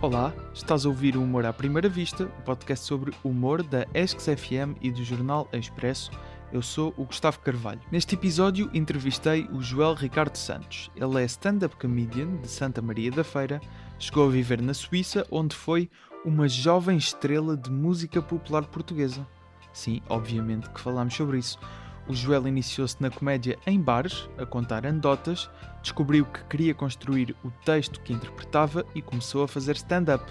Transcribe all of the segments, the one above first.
Olá, estás a ouvir o Humor à Primeira Vista, o podcast sobre humor da ESC-FM e do jornal Expresso. Eu sou o Gustavo Carvalho. Neste episódio entrevistei o Joel Ricardo Santos. Ele é stand-up comedian de Santa Maria da Feira, chegou a viver na Suíça, onde foi uma jovem estrela de música popular portuguesa. Sim, obviamente que falámos sobre isso. O Joel iniciou-se na comédia em bares, a contar anedotas, descobriu que queria construir o texto que interpretava e começou a fazer stand-up,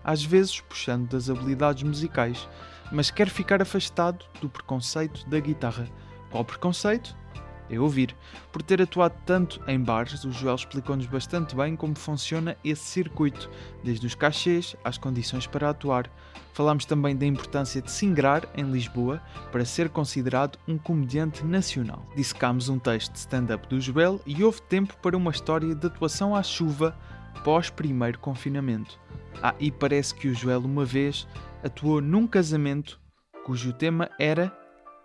às vezes puxando das habilidades musicais, mas quer ficar afastado do preconceito da guitarra. Qual preconceito? É ouvir. Por ter atuado tanto em bares, o Joel explicou-nos bastante bem como funciona esse circuito, desde os cachês às condições para atuar. Falámos também da importância de se ingrar em Lisboa para ser considerado um comediante nacional. Dissecámos um texto de stand-up do Joel e houve tempo para uma história de atuação à chuva pós-primeiro confinamento. E parece que o Joel uma vez atuou num casamento cujo tema era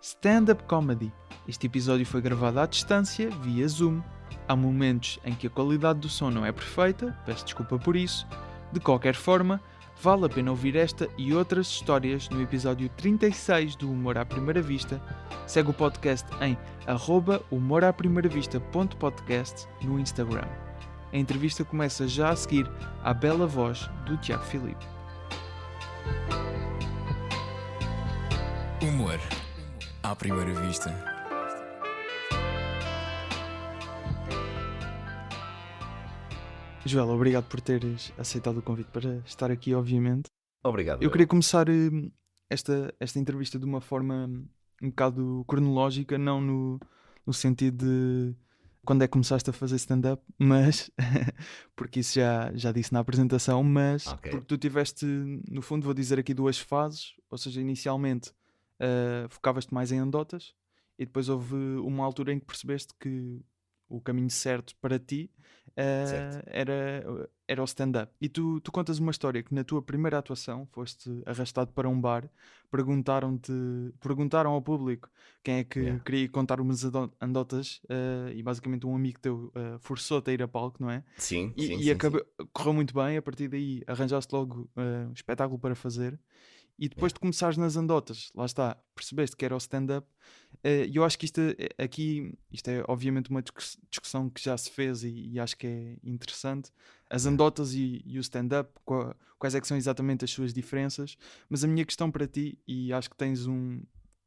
stand-up comedy. Este episódio foi gravado à distância, via Zoom. Há momentos em que a qualidade do som não é perfeita, peço desculpa por isso. De qualquer forma, vale a pena ouvir esta e outras histórias no episódio 36 do Humor à Primeira Vista. Segue o podcast em @humoraprimeiravista.podcast no Instagram. A entrevista começa já a seguir à bela voz do Tiago Filipe. Humor à Primeira Vista. Joel, obrigado por teres aceitado o convite para estar aqui, obviamente. Obrigado. Eu queria começar esta entrevista de uma forma um bocado cronológica, não no sentido de quando é que começaste a fazer stand-up, mas porque isso já disse na apresentação, mas porque tu tiveste, no fundo, vou dizer aqui duas fases, ou seja, inicialmente focavas-te mais em anedotas e depois houve uma altura em que percebeste que o caminho certo para ti era o stand-up. E tu contas uma história que na tua primeira atuação foste arrastado para um bar, perguntaram ao público quem é que queria contar umas anedotas e basicamente um amigo teu forçou-te a ir a palco, não é? Sim. Correu muito bem, a partir daí arranjaste logo um espetáculo para fazer. E depois de começares nas anedotas, lá está, percebeste que era o stand-up. E eu acho que isto é obviamente uma discussão que já se fez e acho que é interessante. As anedotas e o stand-up, quais é que são exatamente as suas diferenças. Mas a minha questão para ti, e acho que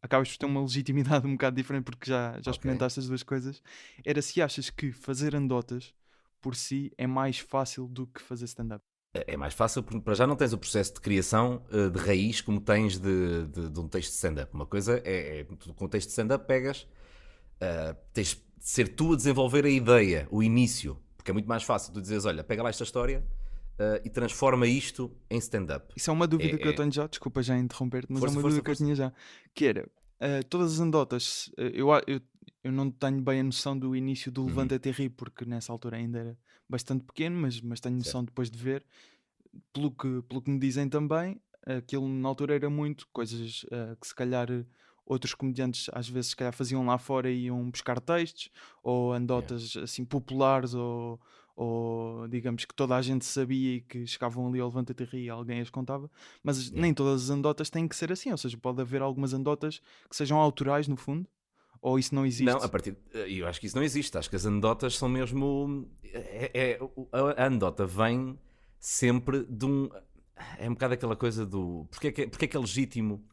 acabas por ter uma legitimidade um bocado diferente porque já experimentaste as duas coisas, era se achas que fazer anedotas por si é mais fácil do que fazer stand-up. É mais fácil porque para já não tens o processo de criação de raiz como tens de um texto de stand-up. Uma coisa tu, com o texto de stand-up pegas, tens de ser tu a desenvolver a ideia, o início, porque é muito mais fácil tu dizeres, olha, pega lá esta história e transforma isto em stand-up. Isso é uma dúvida que eu tenho já, desculpa já interromper-te, mas dúvida que eu tinha já, que era, todas as anedotas, eu não tenho bem a noção do início do Levanta-te e Ri, porque nessa altura ainda era bastante pequeno, mas tenho noção depois de ver, pelo que me dizem também, aquilo na altura era muito coisas que se calhar outros comediantes às vezes se calhar faziam lá fora e iam buscar textos, ou anedotas assim populares, ou digamos que toda a gente sabia e que chegavam ali ao Levanta-te e Ri e alguém as contava, mas nem todas as anedotas têm que ser assim, ou seja, pode haver algumas anedotas que sejam autorais no fundo. Ou isso não existe? Não, eu acho que isso não existe. Acho que as anedotas são mesmo... a anedota vem sempre de um... É um bocado aquela coisa do... Porque é que é legítimo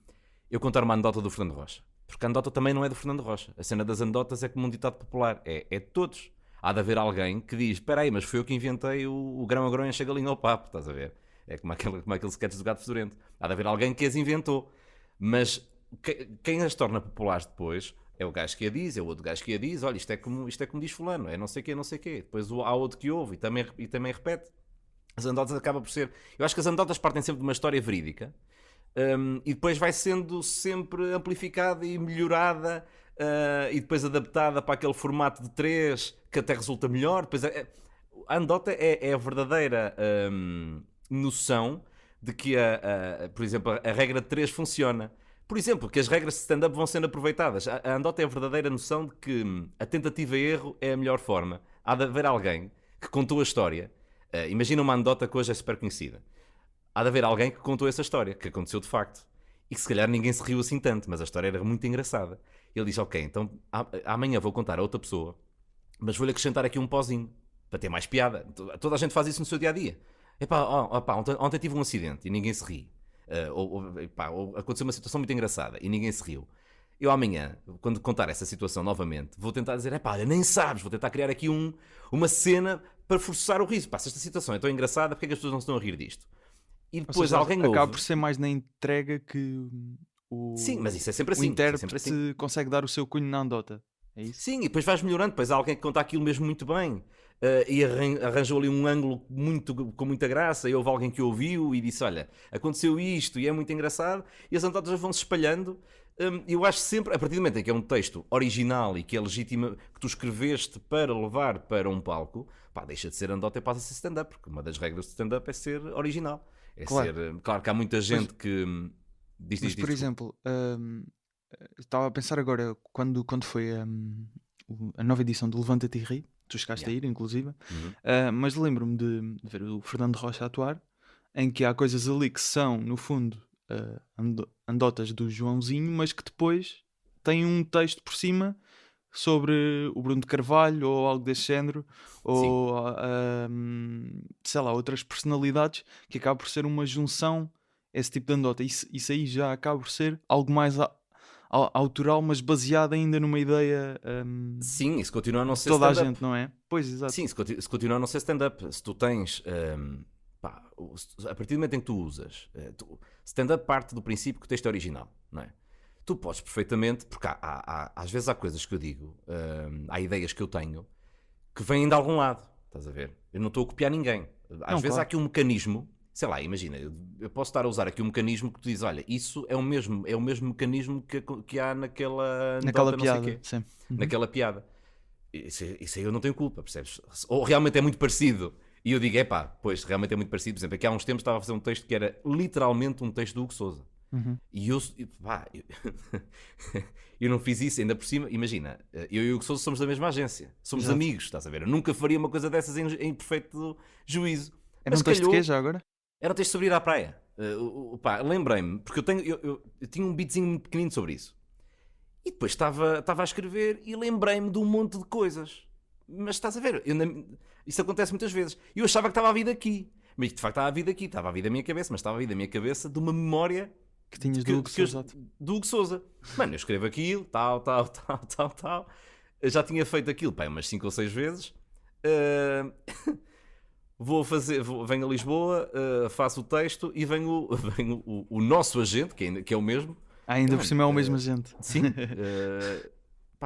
eu contar uma anedota do Fernando Rocha? Porque a anedota também não é do Fernando Rocha. A cena das anedotas é como um ditado popular. É de todos. Há de haver alguém que diz, espera aí, mas foi eu que inventei o grão a grão enche a galinha ao papo, estás a ver? É como aquele sketch do gato fedorento. Há de haver alguém que as inventou. Mas quem as torna populares depois... É o gajo que a diz, é o outro gajo que a diz, olha, isto é como diz fulano, é não sei quê. Depois há outro que ouve e também repete. As anedotas acaba por ser... Eu acho que as anedotas partem sempre de uma história verídica e depois vai sendo sempre amplificada e melhorada e depois adaptada para aquele formato de 3 que até resulta melhor. Depois a anedota é a verdadeira noção de que, por exemplo, a regra de 3 funciona. Por exemplo, que as regras de stand-up vão sendo aproveitadas. A anedota é a verdadeira noção de que a tentativa e erro é a melhor forma. Há de haver alguém que contou a história. Imagina uma anedota que hoje é super conhecida. há de haver alguém que contou essa história, que aconteceu de facto. E que se calhar ninguém se riu assim tanto, mas a história era muito engraçada. Ele disse, ok, então amanhã vou contar a outra pessoa, mas vou-lhe acrescentar aqui um pozinho, para ter mais piada. Toda a gente faz isso no seu dia-a-dia. Epá, ontem tive um acidente e ninguém se ri. Ou aconteceu uma situação muito engraçada e ninguém se riu. Eu amanhã, quando contar essa situação novamente, vou tentar dizer, olha, nem sabes, vou tentar criar aqui uma cena para forçar o riso. Se esta situação é tão engraçada, porque é que as pessoas não estão a rir disto? E depois alguém ouve... Acaba por ser mais na entrega que Sim, mas isso é sempre o assim. intérprete consegue dar o seu cunho na anedota. É isso? Sim, e depois vais melhorando. Depois há alguém que conta aquilo mesmo muito bem. E arranjou ali um ângulo com muita graça. E houve alguém que ouviu e disse, olha, aconteceu isto e é muito engraçado. E as anedotas vão-se espalhando. Eu acho sempre, a partir do momento em que é um texto original e que é legítimo, que tu escreveste para levar para um palco, deixa de ser anedota e passa a ser stand-up. Porque uma das regras do stand-up é ser original. Claro que há muita gente que... Mas, por exemplo, estava a pensar agora, quando foi a nova edição do Levanta-te e Ri, tu chegaste a ir, inclusive, mas lembro-me de ver o Fernando Rocha atuar, em que há coisas ali que são, no fundo, anedotas do Joãozinho, mas que depois têm um texto por cima sobre o Bruno de Carvalho ou algo desse género, ou sei lá, outras personalidades, que acaba por ser uma junção, esse tipo de anedota. Isso aí já acaba por ser algo mais autoral, mas baseado ainda numa ideia sim, isso continua a não ser toda stand-up. a gente, não é? Pois, exato. Sim, isso continua a não ser stand-up. Se tu tens... a partir do momento em que tu usas... stand-up parte do princípio que o texto é original, não é? Tu podes perfeitamente... Porque às vezes há coisas que eu digo, há ideias que eu tenho, que vêm de algum lado, estás a ver? Eu não estou a copiar ninguém. Às vezes há aqui um mecanismo... Sei lá, imagina, eu posso estar a usar aqui um mecanismo que tu dizes, olha, isso é o mesmo mecanismo que há naquela piada, não sei quê, sim. naquela piada. Isso aí eu não tenho culpa, percebes? Ou realmente é muito parecido e eu digo, pois, realmente é muito parecido. Por exemplo, aqui há uns tempos estava a fazer um texto que era literalmente um texto do Hugo Sousa. E eu não fiz isso, ainda por cima, imagina, eu e o Hugo Sousa somos da mesma agência, somos amigos, estás a ver? Eu nunca faria uma coisa dessas em perfeito juízo. Era um texto de quê já agora? Era um texto sobre ir à praia. Lembrei-me, porque eu tinha um beatzinho muito pequenino sobre isso. E depois estava a escrever e lembrei-me de um monte de coisas. Mas estás a ver, isso acontece muitas vezes. Eu achava que estava a vir daqui. Mas de facto estava a vir daqui, estava a vir da minha cabeça, mas estava a vir da minha cabeça de uma memória que tinhas do Hugo Sousa. Do Hugo Sousa. Mano, eu escrevo aquilo, tal. Eu já tinha feito aquilo, umas 5 ou 6 vezes. Venho a Lisboa, faço o texto e vem o nosso agente, que é o mesmo. Ainda por cima é o mesmo agente. Sim.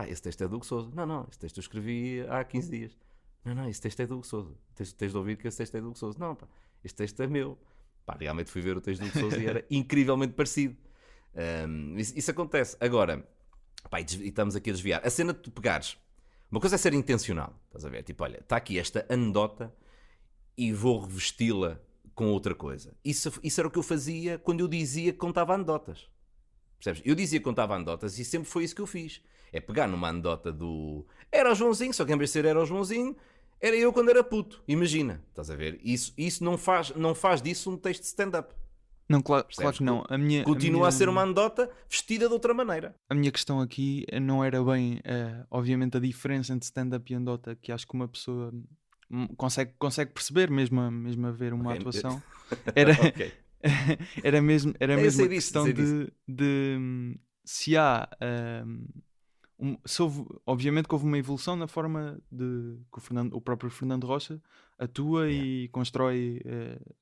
Esse texto é do Hugo Sousa. Não, esse texto eu escrevi há 15 dias. Não, esse texto é do Hugo Sousa. Tens de ouvir que esse texto é do Hugo Sousa. Não, este texto é meu. Realmente fui ver o texto do Hugo Sousa e era incrivelmente parecido. Isso acontece. Agora, e estamos aqui a desviar. A cena de tu pegares. Uma coisa é ser intencional. Estás a ver? Tipo, olha, está aqui esta anedota e vou revesti-la com outra coisa. Isso era o que eu fazia quando eu dizia que contava anedotas. Percebes? Eu dizia que contava anedotas e sempre foi isso que eu fiz. É pegar numa anedota do... Era o Joãozinho, só que em vez de ser era o Joãozinho, era eu quando era puto. Imagina. Estás a ver? Isso não faz disso um texto de stand-up. Não, claro que não. Continua a ser uma anedota vestida de outra maneira. A minha questão aqui não era bem, obviamente, a diferença entre stand-up e anedota, que acho que uma pessoa... consegue perceber mesmo a ver uma atuação. Era, era mesmo a questão de se há obviamente que houve uma evolução na forma que o próprio Fernando Rocha atua e constrói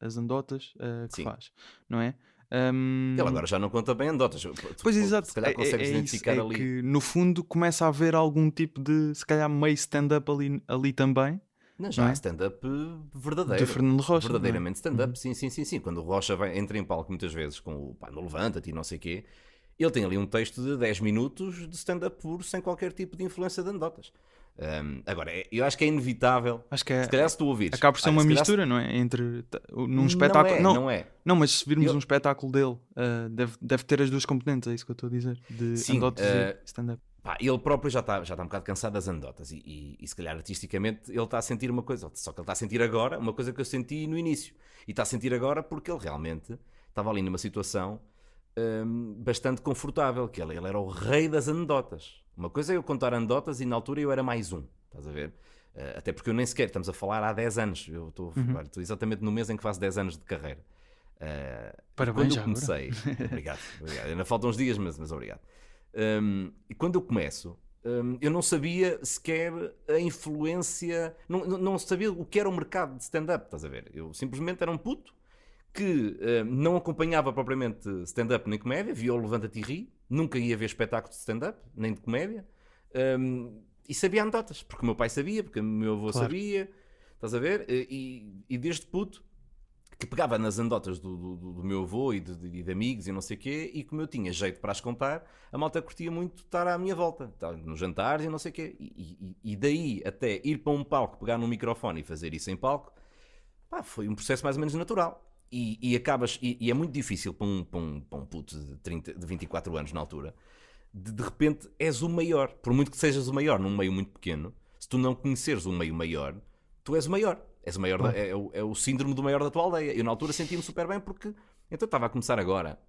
as anedotas que faz, não é? Ele agora já não conta bem anedotas. Pois, exato. Se calhar consegues identificar isso, ali. que no fundo começa a haver algum tipo de, se calhar, meio stand-up ali também. Não, já há stand-up verdadeiro. De Fernando Rocha. Verdadeiramente stand-up, sim. Quando o Rocha entra em palco muitas vezes com o no Levanta-te e não sei o quê, ele tem ali um texto de 10 minutos de stand-up puro, sem qualquer tipo de influência de anedotas. Agora, eu acho que é inevitável. Acho que é, se calhar se tu ouvires... Acaba por ser uma mistura, não é? Entre num espetáculo... Não é. Não, mas se virmos um espetáculo dele, deve ter as duas componentes, é isso que eu estou a dizer. De anedotas e stand-up. Pá, ele próprio já está um bocado cansado das anedotas e se calhar artisticamente ele está a sentir uma coisa, só que ele está a sentir agora uma coisa que eu senti no início, e está a sentir agora porque ele realmente estava ali numa situação bastante confortável, que ele era o rei das anedotas. Uma coisa é eu contar anedotas e na altura eu era mais um, estás a ver? Até porque eu nem sequer, estamos a falar há 10 anos, eu estou exatamente no mês em que faço 10 anos de carreira. Parabéns, quando eu comecei, obrigado, ainda faltam uns dias, mas obrigado. E quando eu começo, eu não sabia sequer a influência, não sabia o que era o mercado de stand-up, estás a ver? Eu simplesmente era um puto que não acompanhava propriamente stand-up nem comédia, via o Levanta-te e Ri, nunca ia ver espetáculos de stand-up, nem de comédia, e sabia anedotas, porque o meu pai sabia, porque o meu avô sabia, estás a ver? E desde puto, que pegava nas anedotas do meu avô e de amigos e não sei o quê, e como eu tinha jeito para as contar, a malta curtia muito estar à minha volta, nos jantares e não sei o quê, e daí até ir para um palco, pegar num microfone e fazer isso em palco, pá, foi um processo mais ou menos natural. E acabas, e é muito difícil para um puto de 24 anos na altura, de repente és o maior, por muito que sejas o maior num meio muito pequeno, se tu não conheceres um meio maior, tu és o maior. És o maior, é o síndrome do maior da tua aldeia. Eu na altura sentia-me super bem porque então estava a começar agora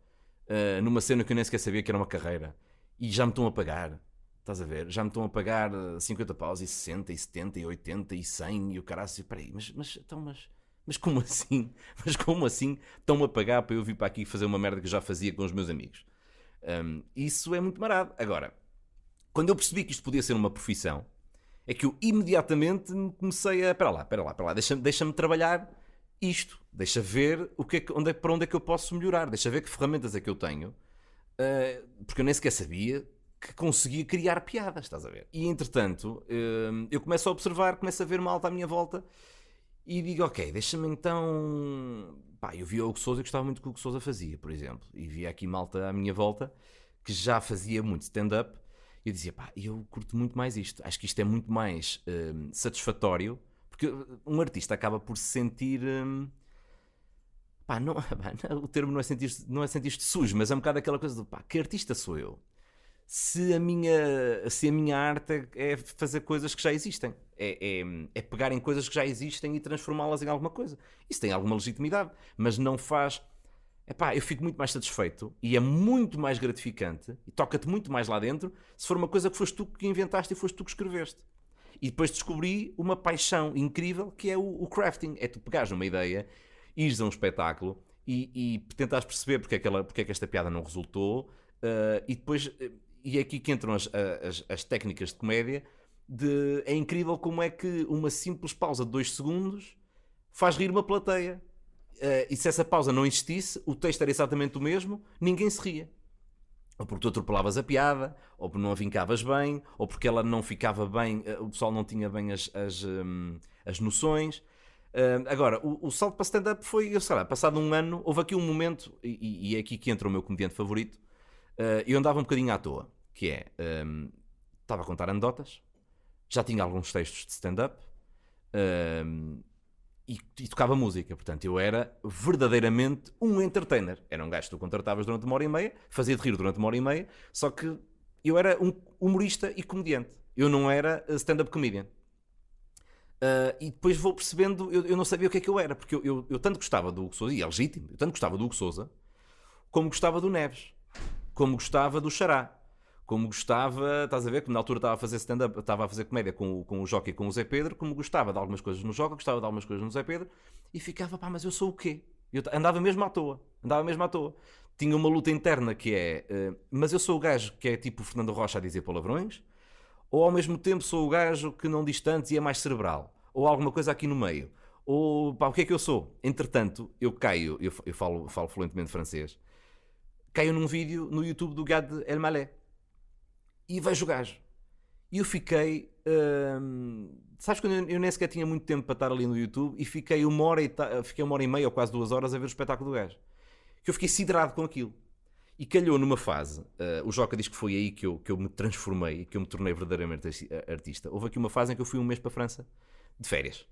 numa cena que eu nem sequer sabia que era uma carreira, e já me estão a pagar, estás a ver? Já me estão a pagar 50 paus e 60 e 70 e 80 e 100 e o caralho, peraí, mas como assim? Mas como assim estão-me a pagar para eu vir para aqui fazer uma merda que eu já fazia com os meus amigos? Isso é muito marado. Agora, quando eu percebi que isto podia ser uma profissão, é que eu imediatamente comecei a... Espera lá, deixa-me trabalhar isto. Deixa ver para onde é que eu posso melhorar. Deixa ver que ferramentas é que eu tenho. Porque eu nem sequer sabia que conseguia criar piadas, estás a ver? E entretanto, eu começo a observar, começo a ver malta à minha volta e digo, ok, deixa-me então... Pá, eu via o Hugo Sousa e gostava muito do que o Hugo Sousa fazia, por exemplo. E via aqui malta à minha volta que já fazia muito stand-up. E eu dizia, pá, eu curto muito mais isto. Acho que isto é muito mais satisfatório. Porque um artista acaba por se sentir... o termo não é sentir-se sujo, mas é um bocado aquela coisa de, pá, que artista sou eu? Se a minha arte é fazer coisas que já existem, é pegar em coisas que já existem e transformá-las em alguma coisa. Isso tem alguma legitimidade, mas não faz... Epá, eu fico muito mais satisfeito e é muito mais gratificante e toca-te muito mais lá dentro se for uma coisa que foste tu que inventaste e foste tu que escreveste. E depois descobri uma paixão incrível que é o crafting. É tu pegares uma ideia, ires a um espetáculo e tentares perceber porque é que esta piada não resultou, e depois... E é aqui que entram as técnicas de comédia. É incrível como é que uma simples pausa de 2 segundos faz rir uma plateia. E se essa pausa não existisse, o texto era exatamente o mesmo, ninguém se ria. Ou porque tu atropelavas a piada, ou porque não a vincavas bem, ou porque ela não ficava bem, o pessoal não tinha bem as noções. Agora, o salto para stand-up foi, eu sei lá, passado um ano, houve aqui um momento, e é aqui que entra o meu comediante favorito. Eu andava um bocadinho à toa, que é, estava a contar anedotas, já tinha alguns textos de stand-up, e tocava música, portanto eu era verdadeiramente um entertainer. Era um gajo que tu contratavas durante 1h30, fazia-te rir durante 1h30, só que eu era um humorista e comediante, eu não era stand-up comedian. E depois vou percebendo, eu não sabia o que é que eu era, porque eu tanto gostava do Hugo Sousa, e é legítimo, eu tanto gostava do Hugo Sousa, como gostava do Neves, como gostava do Xará, como gostava, estás a ver, que na altura estava a fazer stand-up, estava a fazer comédia com o Joca e com o Zé Pedro, como gostava de algumas coisas no Joca, gostava de algumas coisas no Zé Pedro, e ficava, pá, mas eu sou o quê? Eu andava mesmo à toa. Tinha uma luta interna que é, mas eu sou o gajo que é tipo o Fernando Rocha a dizer palavrões, ou ao mesmo tempo sou o gajo que não diz tanto e é mais cerebral, ou alguma coisa aqui no meio, ou pá, o que é que eu sou? Entretanto, eu caio, eu falo fluentemente francês, caio num vídeo no YouTube do Gad Elmaleh e vejo o gajo e eu fiquei sabes, quando eu nem sequer tinha muito tempo para estar ali no YouTube e fiquei uma hora e meia ou quase 2 horas a ver o espetáculo do gajo, que eu fiquei siderado com aquilo. E calhou numa fase, o Joca diz que foi aí que eu me transformei, que eu me tornei verdadeiramente artista. Houve aqui uma fase em que eu fui um mês para a França de férias,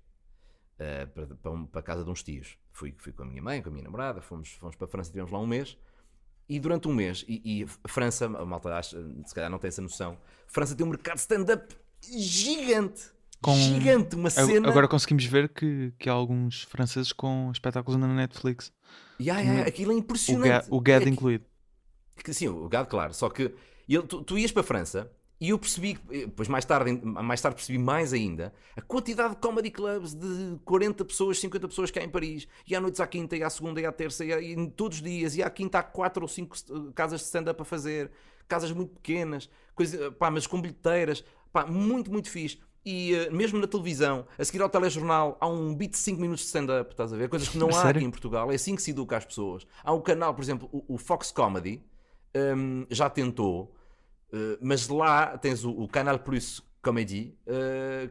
para a casa de uns tios. Fui com a minha mãe, com a minha namorada, fomos para a França, tivemos lá um mês. E durante um mês, e a França, a malta acha, se calhar não tem essa noção, a França tem um mercado de stand-up gigante. Gigante, uma cena. Agora conseguimos ver que há alguns franceses com espetáculos na Netflix. Aquilo é impressionante. O GAD incluído. Sim, o GAD, claro. Só que tu ias para a França e eu percebi, depois mais tarde percebi mais ainda, a quantidade de comedy clubs de 40 pessoas, 50 pessoas que há em Paris. E há noites à quinta, e à segunda, e à terça, e todos os dias. E à quinta há 4 ou 5 casas de stand-up a fazer. Casas muito pequenas, mas com bilheteiras. Muito, muito fixe. E mesmo na televisão, a seguir ao telejornal, há um beat de 5 minutos de stand-up, estás a ver? Coisas que não há aqui em Portugal, é assim que se educa as pessoas. Há um canal, por exemplo, o Fox Comedy, já tentou, mas lá tens o Canal Plus Comedy,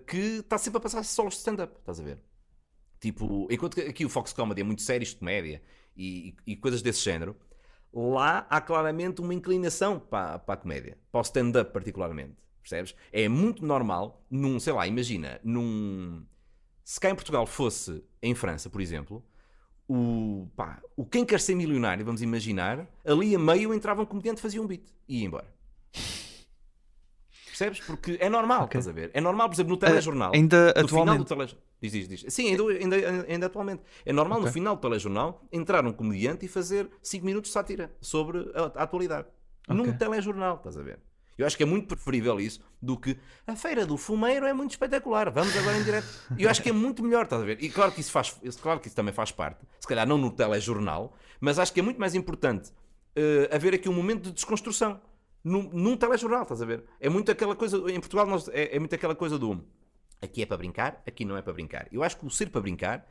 que está sempre a passar solos de stand-up, estás a ver? Tipo, enquanto que aqui o Fox Comedy é muito sério de comédia e coisas desse género, lá há claramente uma inclinação para a comédia, para o stand-up particularmente. Percebes? É muito normal, sei lá, imagina, se cá em Portugal fosse em França, por exemplo, o Quem Quer Ser Milionário, vamos imaginar, ali a meio entrava um comediante, fazia um beat e ia embora. Percebes? Porque é normal, estás a ver? É normal, por exemplo, no telejornal. Ainda no atualmente? Final do telejornal. Diz. Sim, ainda atualmente. É normal no final do telejornal entrar um comediante e fazer 5 minutos de sátira sobre a atualidade. Num telejornal, estás a ver? Eu acho que é muito preferível isso do que a Feira do Fumeiro é muito espetacular, vamos agora em direto. Eu acho que é muito melhor, estás a ver? E claro que isso também faz parte, se calhar não no telejornal, mas acho que é muito mais importante haver aqui um momento de desconstrução num telejornal, estás a ver? É muito aquela coisa, em Portugal é muito aquela coisa do aqui é para brincar, aqui não é para brincar. Eu acho que o ser para brincar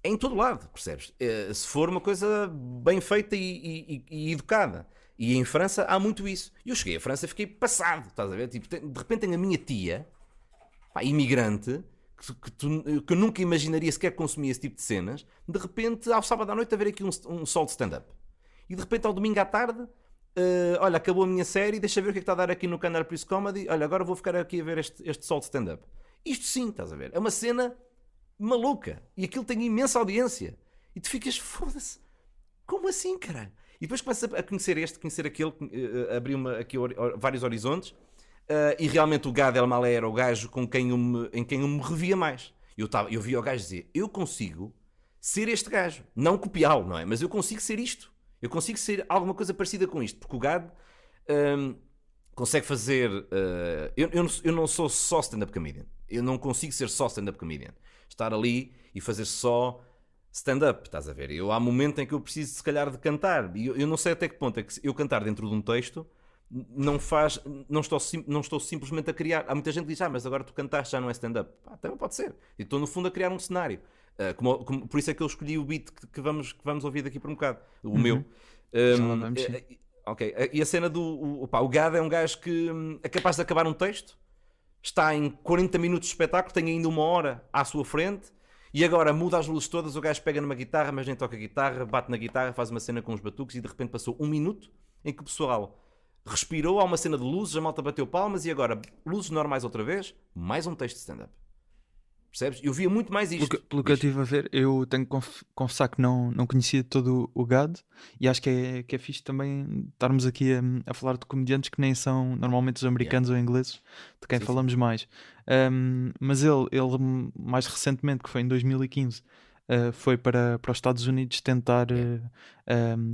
é em todo lado, percebes? Se for uma coisa bem feita e educada. E em França há muito isso. E eu cheguei à França e fiquei passado, estás a ver? Tipo, de repente tenho a minha tia, imigrante, que eu nunca imaginaria sequer consumir esse tipo de cenas, de repente ao sábado à noite a ver aqui um sol de stand-up. E de repente ao domingo à tarde, olha, acabou a minha série, deixa ver o que é que está a dar aqui no Canal Plus Comedy, olha, agora vou ficar aqui a ver este sol de stand-up. Isto sim, estás a ver? É uma cena maluca. E aquilo tem imensa audiência. E tu ficas, foda-se, como assim, caralho? E depois começas a conhecer aquele, abriu-me aqui vários horizontes, e realmente o Gad Elmaleh era o gajo em quem eu me revia mais. Eu via o gajo dizer, eu consigo ser este gajo, não copiá-lo, não é? Mas eu consigo ser isto. Eu consigo ser alguma coisa parecida com isto, porque o Gad consegue fazer... eu não sou só stand-up comedian. Eu não consigo ser só stand-up comedian. Estar ali e fazer só... stand-up, estás a ver? Há momento em que eu preciso, se calhar, de cantar. E eu não sei até que ponto é que eu cantar dentro de um texto não estou simplesmente a criar. Há muita gente que diz, mas agora tu cantaste, já não é stand-up. Também pode ser. E estou, no fundo, a criar um cenário. Por isso é que eu escolhi o beat que vamos ouvir daqui por um bocado. O meu. Ok. E a cena o Gad é um gajo que é capaz de acabar um texto, está em 40 minutos de espetáculo, tem ainda 1 hora à sua frente. E agora muda as luzes todas, o gajo pega numa guitarra, mas nem toca guitarra, bate na guitarra, faz uma cena com os batuques e de repente passou 1 minuto em que o pessoal respirou, há uma cena de luzes, a malta bateu palmas e agora luzes normais outra vez, mais um texto de stand-up. Percebes? Eu via muito mais isto. Pelo que eu estive a ver, eu tenho que confessar que não conhecia todo o Gad e acho que é fixe também estarmos aqui a falar de comediantes que nem são normalmente os americanos ou ingleses, de quem falamos mais. Mas ele mais recentemente, que foi em 2015, foi para os Estados Unidos tentar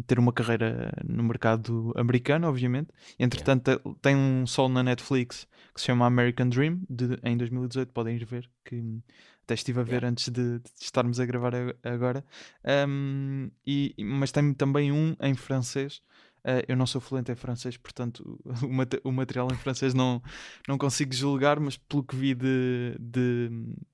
ter uma carreira no mercado americano, obviamente. Entretanto, tem um solo na Netflix que se chama American Dream, em 2018, podem ir ver, que até estive a ver antes de estarmos a gravar agora. Mas tem também um em francês. Eu não sou fluente em francês, portanto o material em francês não consigo julgar, mas pelo que vi de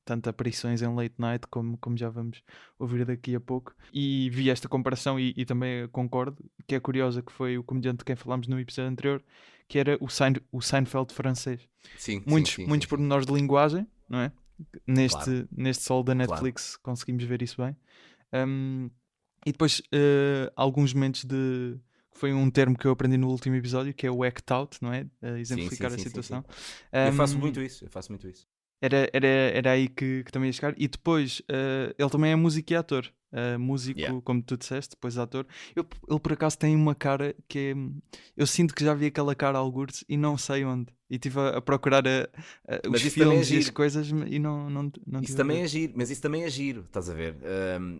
tanto aparições em late night como já vamos ouvir daqui a pouco, e vi esta comparação e também concordo, que é curiosa, que foi o comediante de quem falámos no episódio anterior, que era o Seinfeld francês. Muitos pormenores de linguagem, não é? Neste solo da Netflix conseguimos ver isso bem. E depois alguns momentos foi um termo que eu aprendi no último episódio, que é o act out, não é? Exemplificar a situação. Eu faço muito isso. Era aí que também ia chegar. E depois, ele também é músico e ator. músico, Yeah. como tu disseste, depois ator. Ele por acaso tem uma cara que é. Eu sinto que já vi aquela cara algures e não sei onde. E estive a procurar Mas os isso também é filmes e as giro. coisas e não Isso tive a também ver. é giro, mas isso também é giro, estás a ver?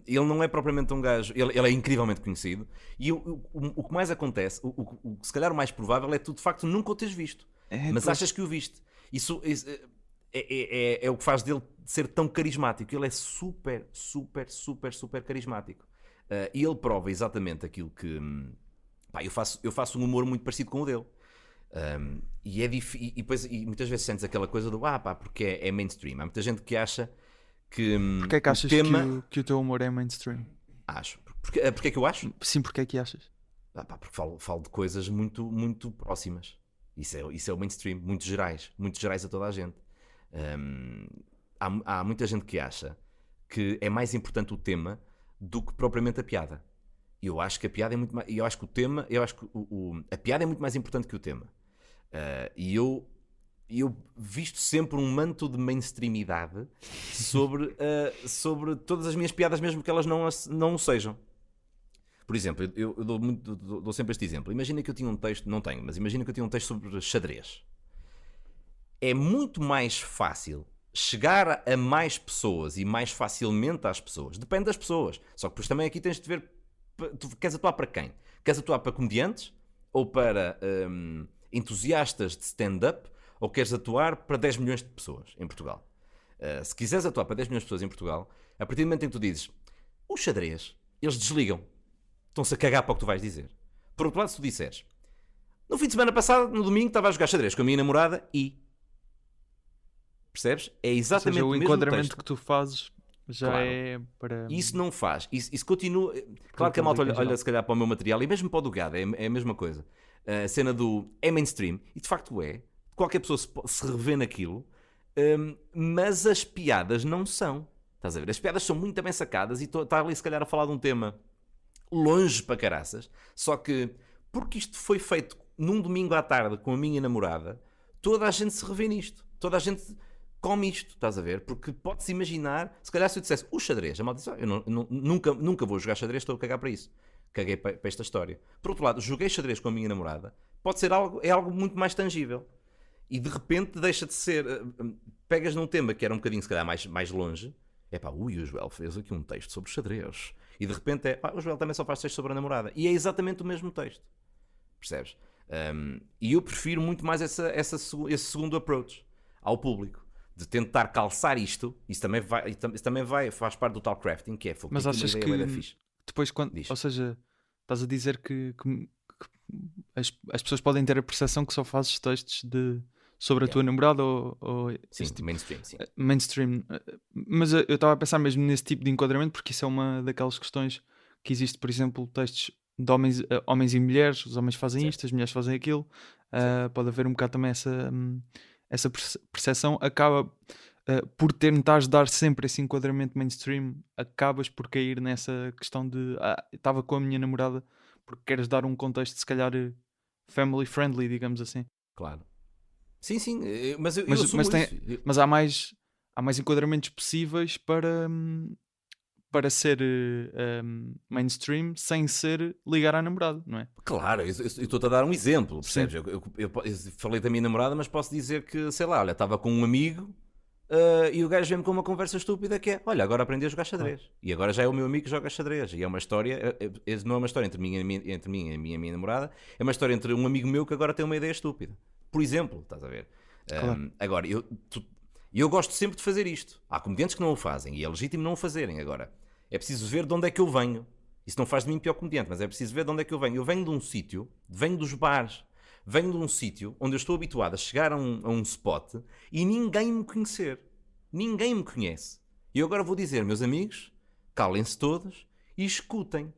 Ele não é propriamente um gajo, ele é incrivelmente conhecido, e o que mais acontece, se calhar o mais provável é tu de facto nunca o teres visto, mas Pois, achas que o viste. Isso é o que faz dele ser tão carismático. Ele é super, super, super, super carismático. E ele prova exatamente aquilo que. Pá, eu faço um humor muito parecido com o dele. E é e muitas vezes sentes aquela coisa do pá, porque é mainstream. Há muita gente que acha que porque é que o achas tema. que o teu humor é mainstream? Acho. Porque é que eu acho? Sim, porque é que achas? Pá, porque falo de coisas muito, muito próximas. Isso é o mainstream, muito gerais a toda a gente. Há muita gente que acha que é mais importante o tema do que propriamente a piada. E eu acho que a piada é muito mais. Eu acho que o tema. Eu acho que a piada é muito mais importante que o tema. E eu visto sempre um manto de mainstreamidade sobre todas as minhas piadas, mesmo que elas não o sejam. Por exemplo, eu dou sempre este exemplo. Imagina que eu tinha um texto, não tenho, mas imagina que eu tinha um texto sobre xadrez. É muito mais fácil chegar a mais pessoas e mais facilmente às pessoas. Depende das pessoas. Só que depois também aqui tens de ver, tu queres atuar para quem? Queres atuar para comediantes? Ou para entusiastas de stand-up? Ou queres atuar para 10 milhões de pessoas em Portugal? Se quiseres atuar para 10 milhões de pessoas em Portugal, a partir do momento em que tu dizes o xadrez, eles desligam. Estão-se a cagar para o que tu vais dizer. Por outro lado, se tu disseres no fim de semana passado, no domingo, estava a jogar xadrez com a minha namorada e... Percebes? É Ou exatamente seja, o o mesmo enquadramento texto. que tu fazes já Claro. é para. Isso não faz. Isso continua... Claro que a malta olha se calhar para o meu material e mesmo para o do Gado, é a mesma coisa. A cena do... É mainstream. E de facto é. Qualquer pessoa se revê naquilo. Mas as piadas não são. Estás a ver? As piadas são muito bem sacadas e está ali se calhar a falar de um tema longe para caraças, só que porque isto foi feito num domingo à tarde com a minha namorada, toda a gente se revê nisto, toda a gente come isto, estás a ver? Porque podes imaginar, se calhar se eu dissesse o xadrez, a malta diz, eu nunca vou jogar xadrez, estou a cagar para isso, caguei para esta história. Por outro lado, joguei xadrez com a minha namorada, pode ser algo muito mais tangível, e de repente deixa de ser, pegas num tema que era um bocadinho se calhar mais longe, o Joel fez aqui um texto sobre xadrez. E de repente o Joel também só faz texto sobre a namorada. E é exatamente o mesmo texto. Percebes? E eu prefiro muito mais esse segundo approach ao público. De tentar calçar isto. Isso também faz parte do tal crafting, que é fogo. Mas achas que depois, Diz. ou seja, estás a dizer que as pessoas podem ter a percepção que só fazes textos sobre a tua namorada ou sim, tipo, mainstream, sim. Mainstream. Mas eu estava a pensar mesmo nesse tipo de enquadramento, porque isso é uma daquelas questões que existe, por exemplo, textos de homens e mulheres, os homens fazem Certo. isto, as mulheres fazem aquilo. Pode haver um bocado também essa percepção. Acaba por tentares dar sempre esse enquadramento mainstream, acabas por cair nessa questão de estava com a minha namorada, porque queres dar um contexto se calhar family friendly, digamos assim. Claro. Sim, mas eu assumo isso. Mas há mais enquadramentos possíveis para ser mainstream sem ser ligar à namorada, não é? Claro, eu estou-te a dar um exemplo, percebes? Eu falei da minha namorada, mas posso dizer que, sei lá, olha, estava com um amigo e o gajo vem-me com uma conversa estúpida que é, olha, agora aprendi a jogar xadrez. E agora já é o meu amigo que joga xadrez. E é uma história, não é uma história entre mim e a minha namorada, é uma história entre um amigo meu que agora tem uma ideia estúpida. Por exemplo, estás a ver? Claro. Agora, eu gosto sempre de fazer isto. Há comediantes que não o fazem e é legítimo não o fazerem. Agora, é preciso ver de onde é que eu venho. Isso não faz de mim pior comediante, mas é preciso ver de onde é que eu venho. Eu venho de um sítio, venho dos bares, venho de um sítio onde eu estou habituado a chegar a um spot e ninguém me conhecer. Ninguém me conhece. E eu agora vou dizer, meus amigos, calem-se todos e escutem.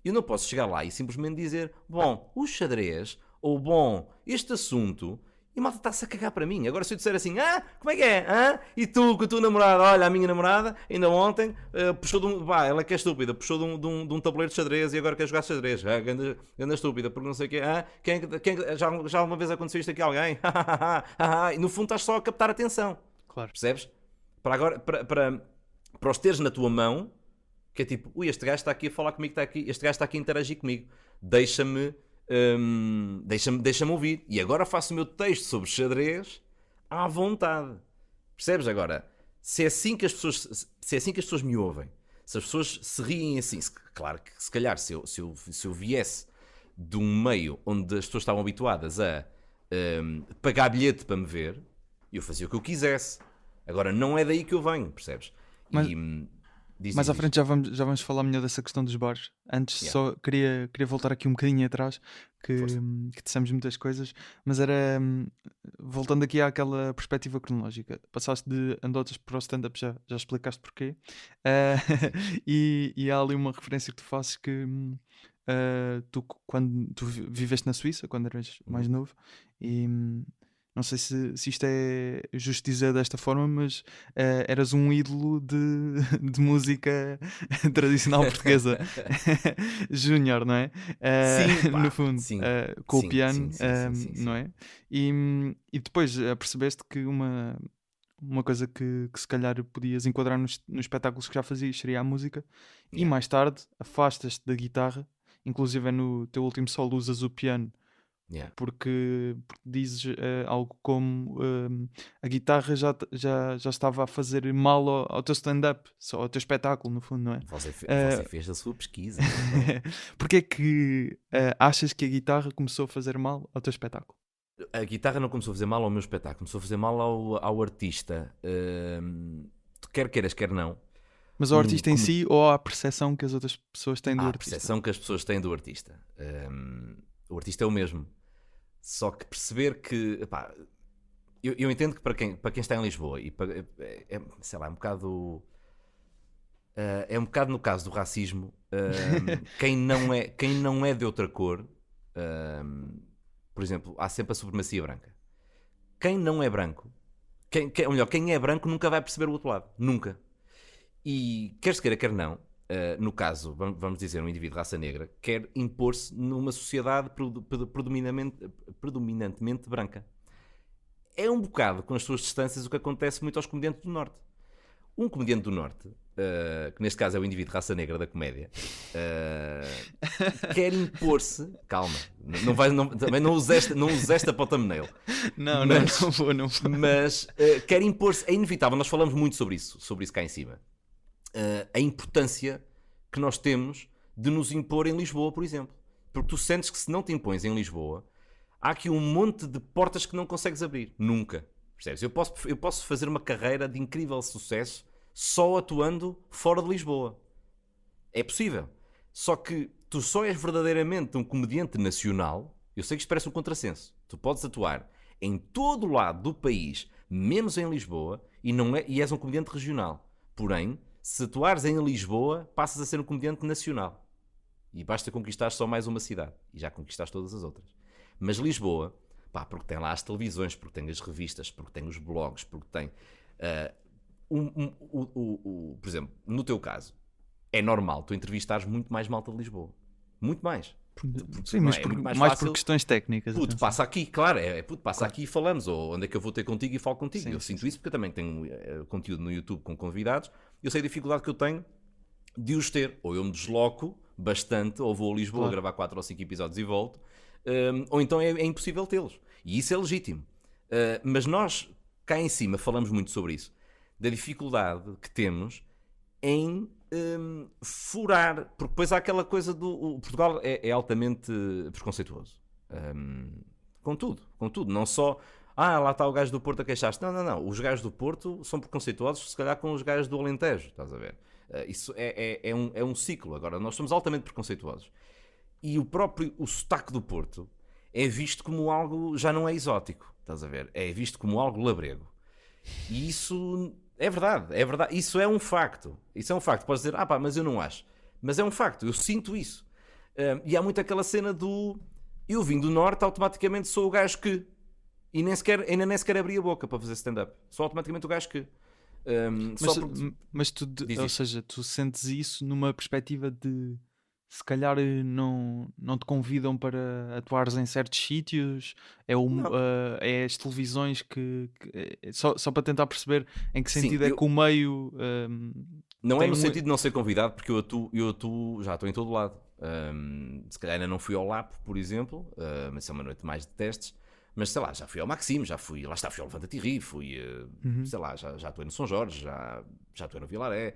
Eu não posso chegar lá e simplesmente dizer, bom, o xadrez, ou bom, este assunto, e a malta está-se a cagar para mim. Agora se eu disser assim, como é que é? E tu, com a tua namorada, olha, a minha namorada, ainda ontem, puxou de um, ela que é estúpida, puxou de um tabuleiro de xadrez e agora quer jogar xadrez. Ganda estúpida, porque não sei o quê. Já alguma vez aconteceu isto aqui a alguém? E no fundo estás só a captar atenção. Claro. Percebes? Para os teres na tua mão, Que é tipo, ui, este gajo está aqui a falar comigo, este gajo está aqui a interagir comigo, deixa-me ouvir. E agora faço o meu texto sobre xadrez à vontade. Percebes agora? Se é assim que as pessoas me ouvem, se as pessoas se riem assim, claro que se calhar se eu viesse de um meio onde as pessoas estavam habituadas a pagar bilhete para me ver, eu fazia o que eu quisesse. Agora não é daí que eu venho, percebes? Mas- Mais à Diz. frente já vamos falar melhor dessa questão dos bares. Antes Yeah. só queria voltar aqui um bocadinho atrás, Força. que dissemos muitas coisas, mas era voltando aqui àquela perspectiva cronológica. Passaste de anedotas para o stand-up, já explicaste porquê. E há ali uma referência que tu fazes que quando tu viveste na Suíça, quando eras mais novo, e não sei se isto é justo dizer desta forma, mas eras um ídolo de música tradicional portuguesa. Júnior, não é? Sim, pá, No fundo, sim. com Sim, o piano, sim. não é? E depois percebeste que uma coisa que se calhar podias enquadrar nos espetáculos que já fazias seria a música, e Yeah. mais tarde afastas-te da guitarra, inclusive no teu último solo usas o piano. Yeah. Porque dizes algo como a guitarra já estava a fazer mal ao teu stand-up, só ao teu espetáculo, no fundo, não é? Você fez a sua pesquisa. Porque é que achas que a guitarra começou a fazer mal ao teu espetáculo? A guitarra não começou a fazer mal ao meu espetáculo, começou a fazer mal ao artista. Tu quer queiras, quer não. Mas ao artista em si ou à percepção que as outras pessoas têm do A artista? percepção que as pessoas têm do artista. O artista é o mesmo. Só que perceber que... Epá, eu entendo que para quem está em Lisboa, e sei lá, é um bocado... é um bocado no caso do racismo. Quem não é de outra cor... por exemplo, há sempre a supremacia branca. Quem não é branco... ou melhor, quem é branco nunca vai perceber o outro lado. Nunca. E quer se queira, quer não... no caso, vamos dizer, um indivíduo de raça negra quer impor-se numa sociedade predominantemente branca. É um bocado, com as suas distâncias, o que acontece muito aos comediantes do Norte. Um comediante do Norte, que neste caso é o indivíduo de raça negra da comédia, quer impor-se... Calma, também não uses esta para o thumbnail. Não vou. Mas quer impor-se, é inevitável, nós falamos muito sobre isso cá em cima. A importância que nós temos de nos impor em Lisboa, por exemplo. Porque tu sentes que se não te impões em Lisboa, há aqui um monte de portas que não consegues abrir. Nunca. Percebes? Eu posso fazer uma carreira de incrível sucesso só atuando fora de Lisboa. É possível. Só que tu só és verdadeiramente um comediante nacional. Eu sei que isto parece um contrassenso. Tu podes atuar em todo o lado do país, menos em Lisboa, e és um comediante regional. Porém, se atuares em Lisboa, passas a ser um comediante nacional. E basta conquistar só mais uma cidade. E já conquistaste todas as outras. Mas Lisboa, pá, porque tem lá as televisões, porque tem as revistas, porque tem os blogs, porque tem... por exemplo, no teu caso, é normal tu entrevistares muito mais malta de Lisboa. Muito mais. Sim, mas muito mais por questões técnicas. Puto, passa aqui, claro, passa aqui e falamos, ou onde é que eu vou ter contigo e falo contigo. Sim, eu sinto isso porque eu também tenho conteúdo no YouTube com convidados, eu sei a dificuldade que eu tenho de os ter. Ou eu me desloco bastante, ou vou a Lisboa gravar 4 ou 5 episódios e volto, ou então é impossível tê-los. E isso é legítimo. Mas nós, cá em cima, falamos muito sobre isso, da dificuldade que temos em furar, porque depois há aquela coisa do... Portugal é altamente preconceituoso. Com tudo. Não só... lá está o gajo do Porto a queixar-se. Não. Os gajos do Porto são preconceituosos, se calhar com os gajos do Alentejo. Estás a ver? Isso é um ciclo. Agora, nós somos altamente preconceituosos. E o sotaque do Porto é visto como algo... Já não é exótico. Estás a ver? É visto como algo labrego. E isso... É verdade. Isso é um facto. Podes dizer, mas eu não acho. Mas é um facto, eu sinto isso. E há muito aquela cena do... Eu vim do Norte, automaticamente sou o gajo que... E ainda nem sequer abri a boca para fazer stand-up. Sou automaticamente o gajo que... Mas tu, ou seja, tu sentes isso numa perspectiva de... Se calhar não te convidam para atuares em certos sítios, é as televisões só para tentar perceber em que sentido Sim, é que o meio Não é tem no um- sentido de não ser convidado, porque eu atuo já estou em todo lado. Se calhar ainda não fui ao LAP, por exemplo, mas é uma noite mais de testes. Mas sei lá, já fui ao Maxime, já fui, lá está, fui ao Levanta Tirri, fui, sei lá, já atuei no São Jorge, já atuei no Vilaré.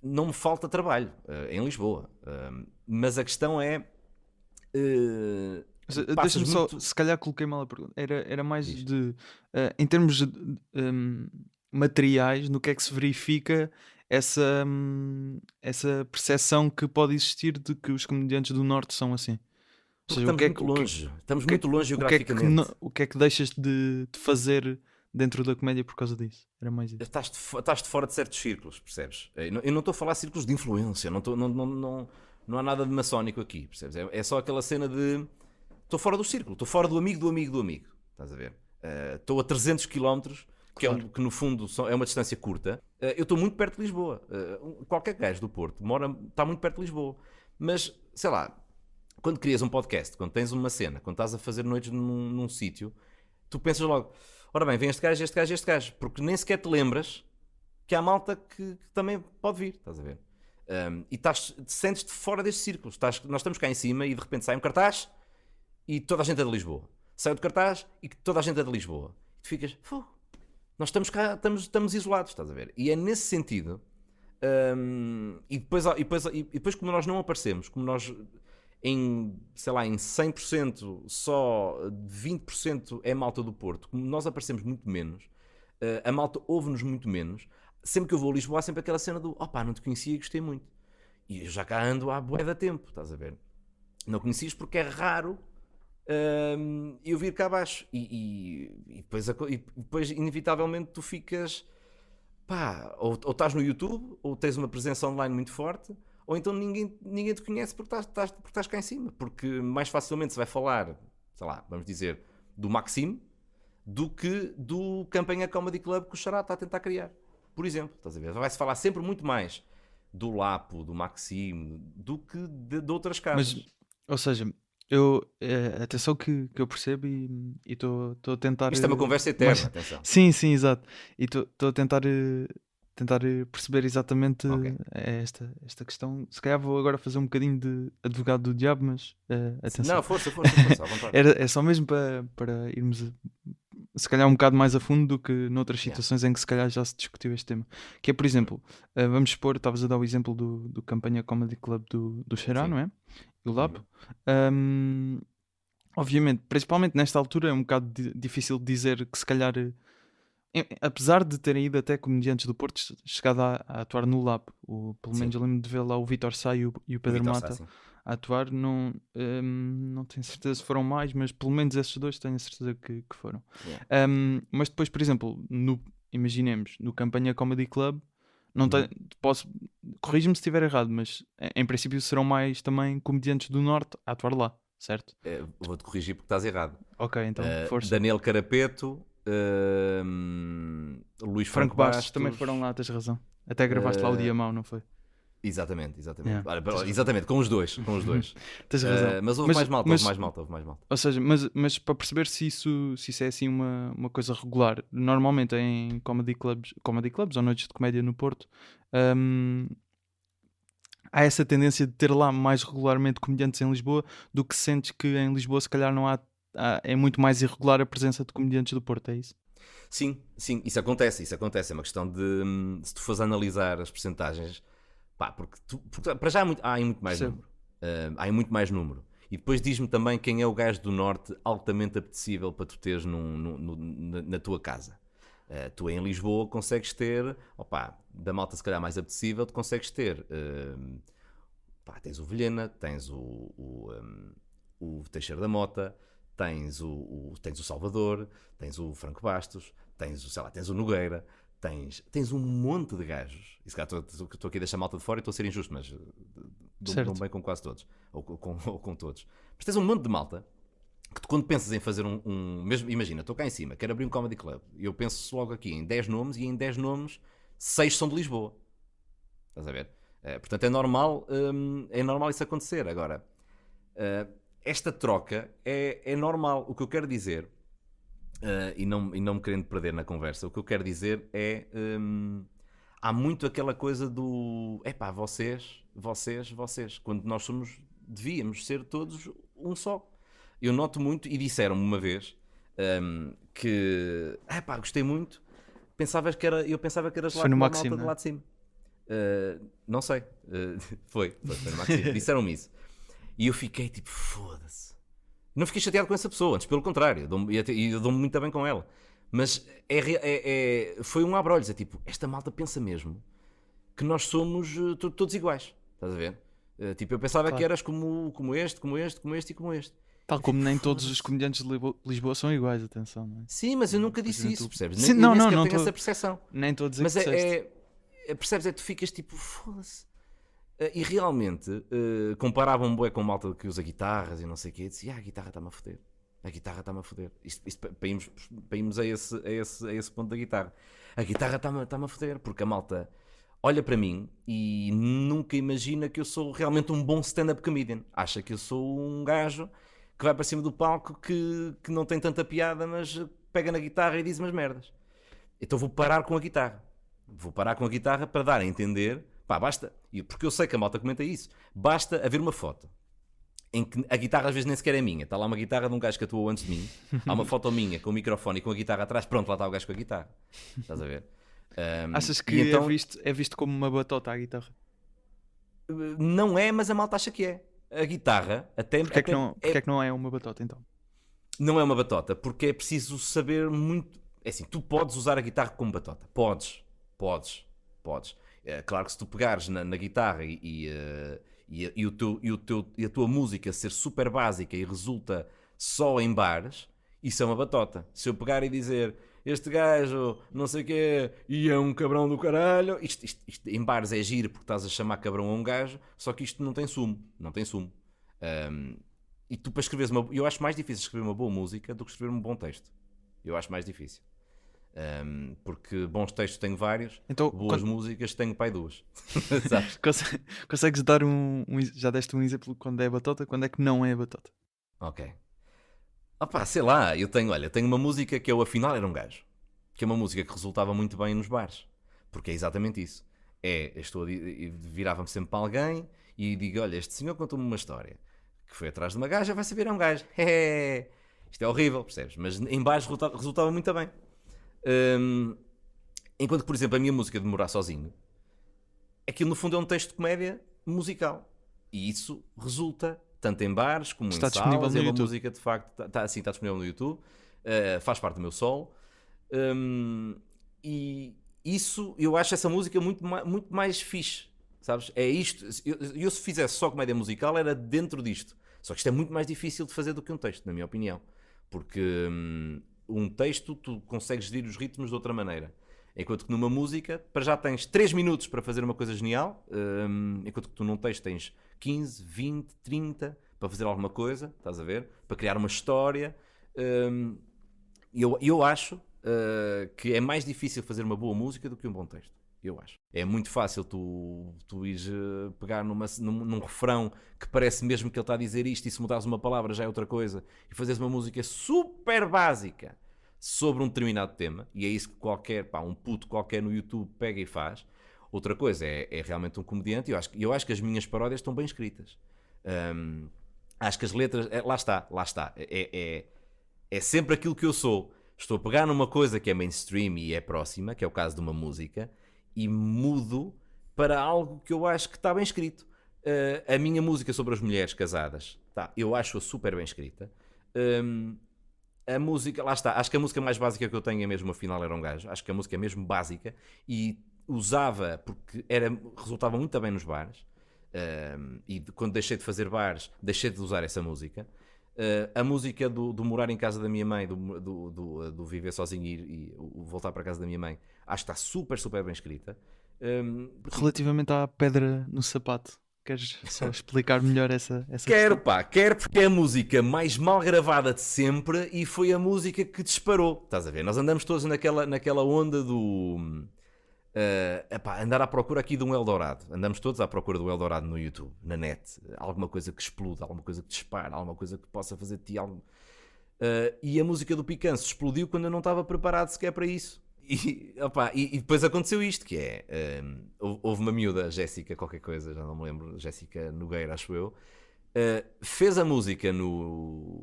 Não me falta trabalho em Lisboa. Mas a questão é. Deixa-me só, muito. se calhar coloquei mal a pergunta. Era mais Diz. de, em termos de materiais, no que é que se verifica essa percepção que pode existir de que os comediantes do Norte são assim. Ou Porque seja, estamos muito longe. Estamos muito longe geograficamente. o que é que deixas de fazer dentro da comédia por causa disso? Era mais isso. Estás de fora de certos círculos, percebes? Eu não estou a falar de círculos de influência, não há nada de maçónico aqui, percebes? É só aquela cena de. Estou fora do círculo, estou fora do amigo do amigo do amigo. Estás a ver? Estou a 300 km, Claro. que no fundo é uma distância curta. Eu estou muito perto de Lisboa. Qualquer gajo do Porto está muito perto de Lisboa. Mas, sei lá, quando crias um podcast, quando tens uma cena, quando estás a fazer noites num sítio, tu pensas logo, ora bem, vem este gajo, este gajo, este gajo, porque nem sequer te lembras que há malta que também pode vir, estás a ver? E sentes-te fora destes círculos. Nós estamos cá em cima e de repente sai um cartaz e toda a gente é de Lisboa. Sai do cartaz e toda a gente é de Lisboa. E tu ficas, nós estamos cá, estamos isolados, estás a ver? E é nesse sentido, e depois como nós não aparecemos, como nós sei lá, em 100% só 20% é malta do Porto, como nós aparecemos muito menos, a malta ouve-nos muito menos. Sempre que eu vou a Lisboa há sempre aquela cena do opá, não te conhecia e gostei muito. E eu já cá ando há bué de tempo, estás a ver? Não conhecias porque é raro eu vir cá abaixo e depois inevitavelmente tu ficas pá, ou estás no YouTube ou tens uma presença online muito forte, ou então ninguém te conhece porque estás cá em cima, porque mais facilmente se vai falar, sei lá, vamos dizer, do Maxime do que do Campanha Comedy Club que o Xará está a tentar criar, por exemplo, estás a ver? Vai-se falar sempre muito mais do Lapo, do Maxime, do que de outras casas. Mas, ou seja, atenção que eu percebo e estou a tentar. Isto é uma conversa eterna, atenção. Sim, a e estou a tentar perceber exatamente Ok. esta questão. Se calhar vou agora fazer um bocadinho de advogado do diabo, mas atenção. Não, força, à vontade. É só mesmo para irmos se calhar um bocado mais a fundo do que noutras situações em que se calhar já se discutiu este tema. Que é, por exemplo, vamos supor, estavas a dar o exemplo do Campanha Comedy Club do Xará, Sim. não é? Do Lab. Obviamente, principalmente nesta altura é um bocado difícil de dizer que se calhar, apesar de terem ido até comediantes do Porto chegado a atuar no Lab, pelo menos eu lembro de ver lá o Vitor Sá e o Pedro Vitor Mata Sá, sim. a atuar, não tenho certeza se foram mais, mas pelo menos esses dois tenho a certeza que foram. Yeah. Mas depois, por exemplo, imaginemos, no Campanha Comedy Club, não corrige-me se estiver errado, mas em princípio serão mais também comediantes do Norte a atuar lá, certo? Vou-te corrigir porque estás errado. Ok, então força. Daniel Carapeto, Luís Franco Bastos também foram lá, tens razão. Até gravaste lá o Dia Mau, não foi? Exatamente. Yeah. Exatamente, com os dois. Tens razão. Mas houve mais malta. Ou seja, mas para perceber se isso é assim uma coisa regular, normalmente em comedy clubs ou noites de comédia no Porto, há essa tendência de ter lá mais regularmente comediantes em Lisboa do que sentes que em Lisboa se calhar não há, é muito mais irregular a presença de comediantes do Porto, é isso? Sim, isso acontece. É uma questão de, se tu fores analisar as percentagens, pá, porque para já há em muito mais Percebo. número. Há em muito mais número. E depois diz-me também quem é o gajo do Norte altamente apetecível para tu teres na tua casa. Tu em Lisboa consegues ter, da malta se calhar mais apetecível, tu consegues ter, tens o Vilhena, tens o Teixeira da Mota, tens o Salvador, tens o Franco Bastos, tens o Nogueira, tens um monte de gajos. E se calhar estou aqui a deixar a malta de fora e estou a ser injusto, mas dou bem com quase todos, ou com todos. Mas tens um monte de malta que tu, quando pensas em fazer mesmo, imagina, estou cá em cima, quero abrir um comedy club, e eu penso logo aqui em 10 nomes, e em 10 nomes 6 são de Lisboa. Estás a ver? Portanto é normal isso acontecer. Agora, esta troca é normal. O que eu quero dizer, e não me querendo perder na conversa, o que eu quero dizer é há muito aquela coisa do epá, vocês, quando nós devíamos ser todos um só. Eu noto muito, e disseram-me uma vez que epá, gostei muito, eu pensava que eras lá Foi no com a Maxime, malta não de é? lá de cima. Não sei, foi no Maxime, disseram-me isso. E eu fiquei tipo, foda-se. Não fiquei chateado com essa pessoa, antes pelo contrário, eu dou-me muito bem com ela. Mas foi um abrolhos, é tipo, esta malta pensa mesmo que nós somos todos iguais, estás a ver? Tipo, eu pensava Claro. que eras como este e como este. Tal Eu como fico, nem todos os foda-se. comediantes de Lisboa são iguais, atenção, não é? Sim, mas eu nunca Por disse exemplo, isso, percebes? Sim, Eu não, nem não, sequer não tenho estou essa percepção. nem estou a dizer Mas que disseste. percebes, tu ficas tipo, foda-se. E realmente, comparavam-me bué com malta que usa guitarras e não sei o quê, e dizia, a guitarra está-me a foder. A guitarra está-me a foder. Isto para irmos a esse ponto da guitarra. A guitarra está-me a foder, porque a malta olha para mim e nunca imagina que eu sou realmente um bom stand-up comedian. Acha que eu sou um gajo que vai para cima do palco que não tem tanta piada, mas pega na guitarra e diz umas merdas. Então vou parar com a guitarra. Vou parar com a guitarra para dar a entender, pá, basta, porque eu sei que a malta comenta isso, basta haver uma foto em que a guitarra às vezes nem sequer é minha, está lá uma guitarra de um gajo que atuou antes de mim, há uma foto minha com o microfone e com a guitarra atrás, pronto, lá está o gajo com a guitarra, estás a ver? Achas E que então, é visto como uma batota à guitarra? não é, mas a malta acha que é. A guitarra até, Porquê é que até não, porquê é que não é uma batota então? não é uma batota, porque é preciso saber muito. É assim, tu podes usar a guitarra como batota. Podes. É claro que se tu pegares na guitarra e a tua música ser super básica e resulta só em bares, isso é uma batota. Se eu pegar e dizer este gajo, não sei o quê, e é um cabrão do caralho, isto em bares é giro porque estás a chamar cabrão a um gajo, só que isto não tem sumo. E tu para escreveres eu acho mais difícil escrever uma boa música do que escrever um bom texto. Eu acho mais difícil. Porque bons textos tenho vários, Então, boas músicas tenho pai duas. Sabes? consegues dar já deste um exemplo quando é batota, quando é que não é batota? Ok. Opá, sei lá, eu tenho uma música que eu afinal era um gajo. Que é uma música que resultava muito bem nos bares. Porque é exatamente isso. Virava-me sempre para alguém e digo, olha, este senhor contou-me uma história. Que foi atrás de uma gaja, vai saber é um gajo. Isto é horrível, percebes? Mas em bares resultava muito bem. Enquanto que, por exemplo, a minha música de Morar Sozinho, aquilo no fundo é um texto de comédia musical. E isso resulta tanto em bares como Está em disponível salas. no É uma YouTube. música de facto, está disponível no YouTube. Faz parte do meu solo. E isso, eu acho essa música muito mais fixe. Sabes? É isto. Eu se fizesse só comédia musical era dentro disto. Só que isto é muito mais difícil de fazer do que um texto, na minha opinião. Porque um texto tu consegues gerir os ritmos de outra maneira. Enquanto que numa música, para já tens 3 minutos para fazer uma coisa genial, enquanto que tu num texto tens 15, 20, 30 para fazer alguma coisa, estás a ver? Para criar uma história. Eu acho que é mais difícil fazer uma boa música do que um bom texto. Eu acho. É muito fácil tu ires pegar num refrão que parece mesmo que ele está a dizer isto e se mudares uma palavra já é outra coisa e fazeres uma música super básica sobre um determinado tema, e é isso que um puto qualquer no YouTube pega e faz. Outra coisa é realmente um comediante, e eu acho que as minhas paródias estão bem escritas. Acho que as letras, lá está. É sempre aquilo que eu sou. Estou a pegar numa coisa que é mainstream e é próxima, que é o caso de uma música, e mudo para algo que eu acho que está bem escrito. A minha música sobre as mulheres casadas, eu acho-a super bem escrita. A música, lá está, acho que a música mais básica que eu tenho é mesmo Afinal Era um Gajo. Acho que a música é mesmo básica e usava porque resultava muito bem nos bares. E quando deixei de fazer bares, deixei de usar essa música. A música do morar em casa da minha mãe, do viver sozinho e voltar para a casa da minha mãe, acho que está super, super bem escrita. Relativamente à pedra no sapato, queres só explicar melhor essa Quero questão? porque é a música mais mal gravada de sempre e foi a música que disparou. Estás a ver? Nós andamos todos naquela onda do... andar à procura aqui de um Eldorado. Andamos todos à procura do Eldorado no YouTube, na net. Alguma coisa que exploda, alguma coisa que dispara, alguma coisa que possa fazer de ti algo. E a música do Picanço explodiu quando eu não estava preparado sequer para isso. E depois aconteceu isto, que é, houve uma miúda, Jéssica qualquer coisa, já não me lembro, Jéssica Nogueira, acho eu, fez a música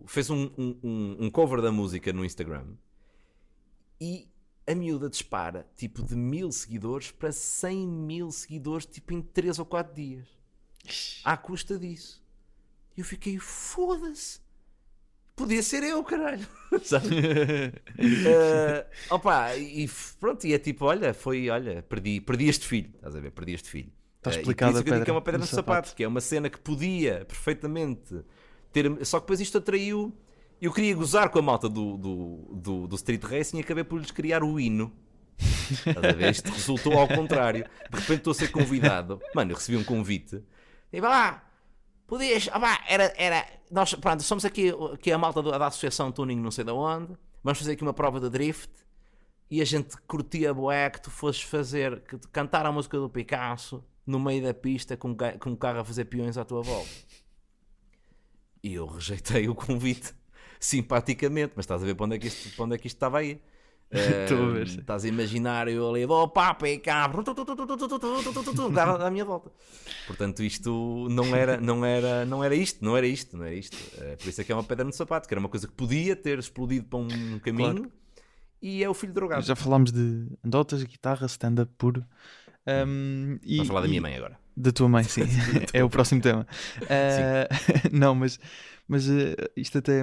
fez um cover da música no Instagram, e a miúda dispara, tipo, de 1000 seguidores para 100.000 seguidores, tipo, em 3 ou 4 dias, à custa disso. E eu fiquei, foda-se, podia ser eu, caralho. Sabe? E pronto, e é tipo, olha, perdi este filho, estás a ver, perdi este filho. Está E por explicado isso a que eu digo pedra que é uma pedra no no sapato, que é uma cena que podia perfeitamente ter, só que depois isto atraiu. Eu queria gozar com a malta do Street Racing e acabei por lhes criar o hino. Estás a ver? Isto resultou ao contrário. De repente estou a ser convidado. Mano, eu recebi um convite. E vai lá, podias. Nós, pronto, somos aqui a malta da Associação Tuning, não sei de onde. Vamos fazer aqui uma prova de drift. E a gente curtia bué que tu fosses cantar a música do Picasso no meio da pista com um carro a fazer peões à tua volta. E eu rejeitei o convite simpaticamente, mas estás a ver para onde é que isto estava aí. Estou a ver, sim. Estás a imaginar eu ali, papo e carro, carro à minha volta. Portanto, isto não era isto. Por isso é que é uma pedra no sapato, que era uma coisa que podia ter explodido para um caminho. Claro. E é o filho drogado. Já falámos de anedotas, guitarra, stand-up puro. Vamos falar da minha mãe agora. Da tua mãe, sim. É o próximo tema. Não, mas isto até...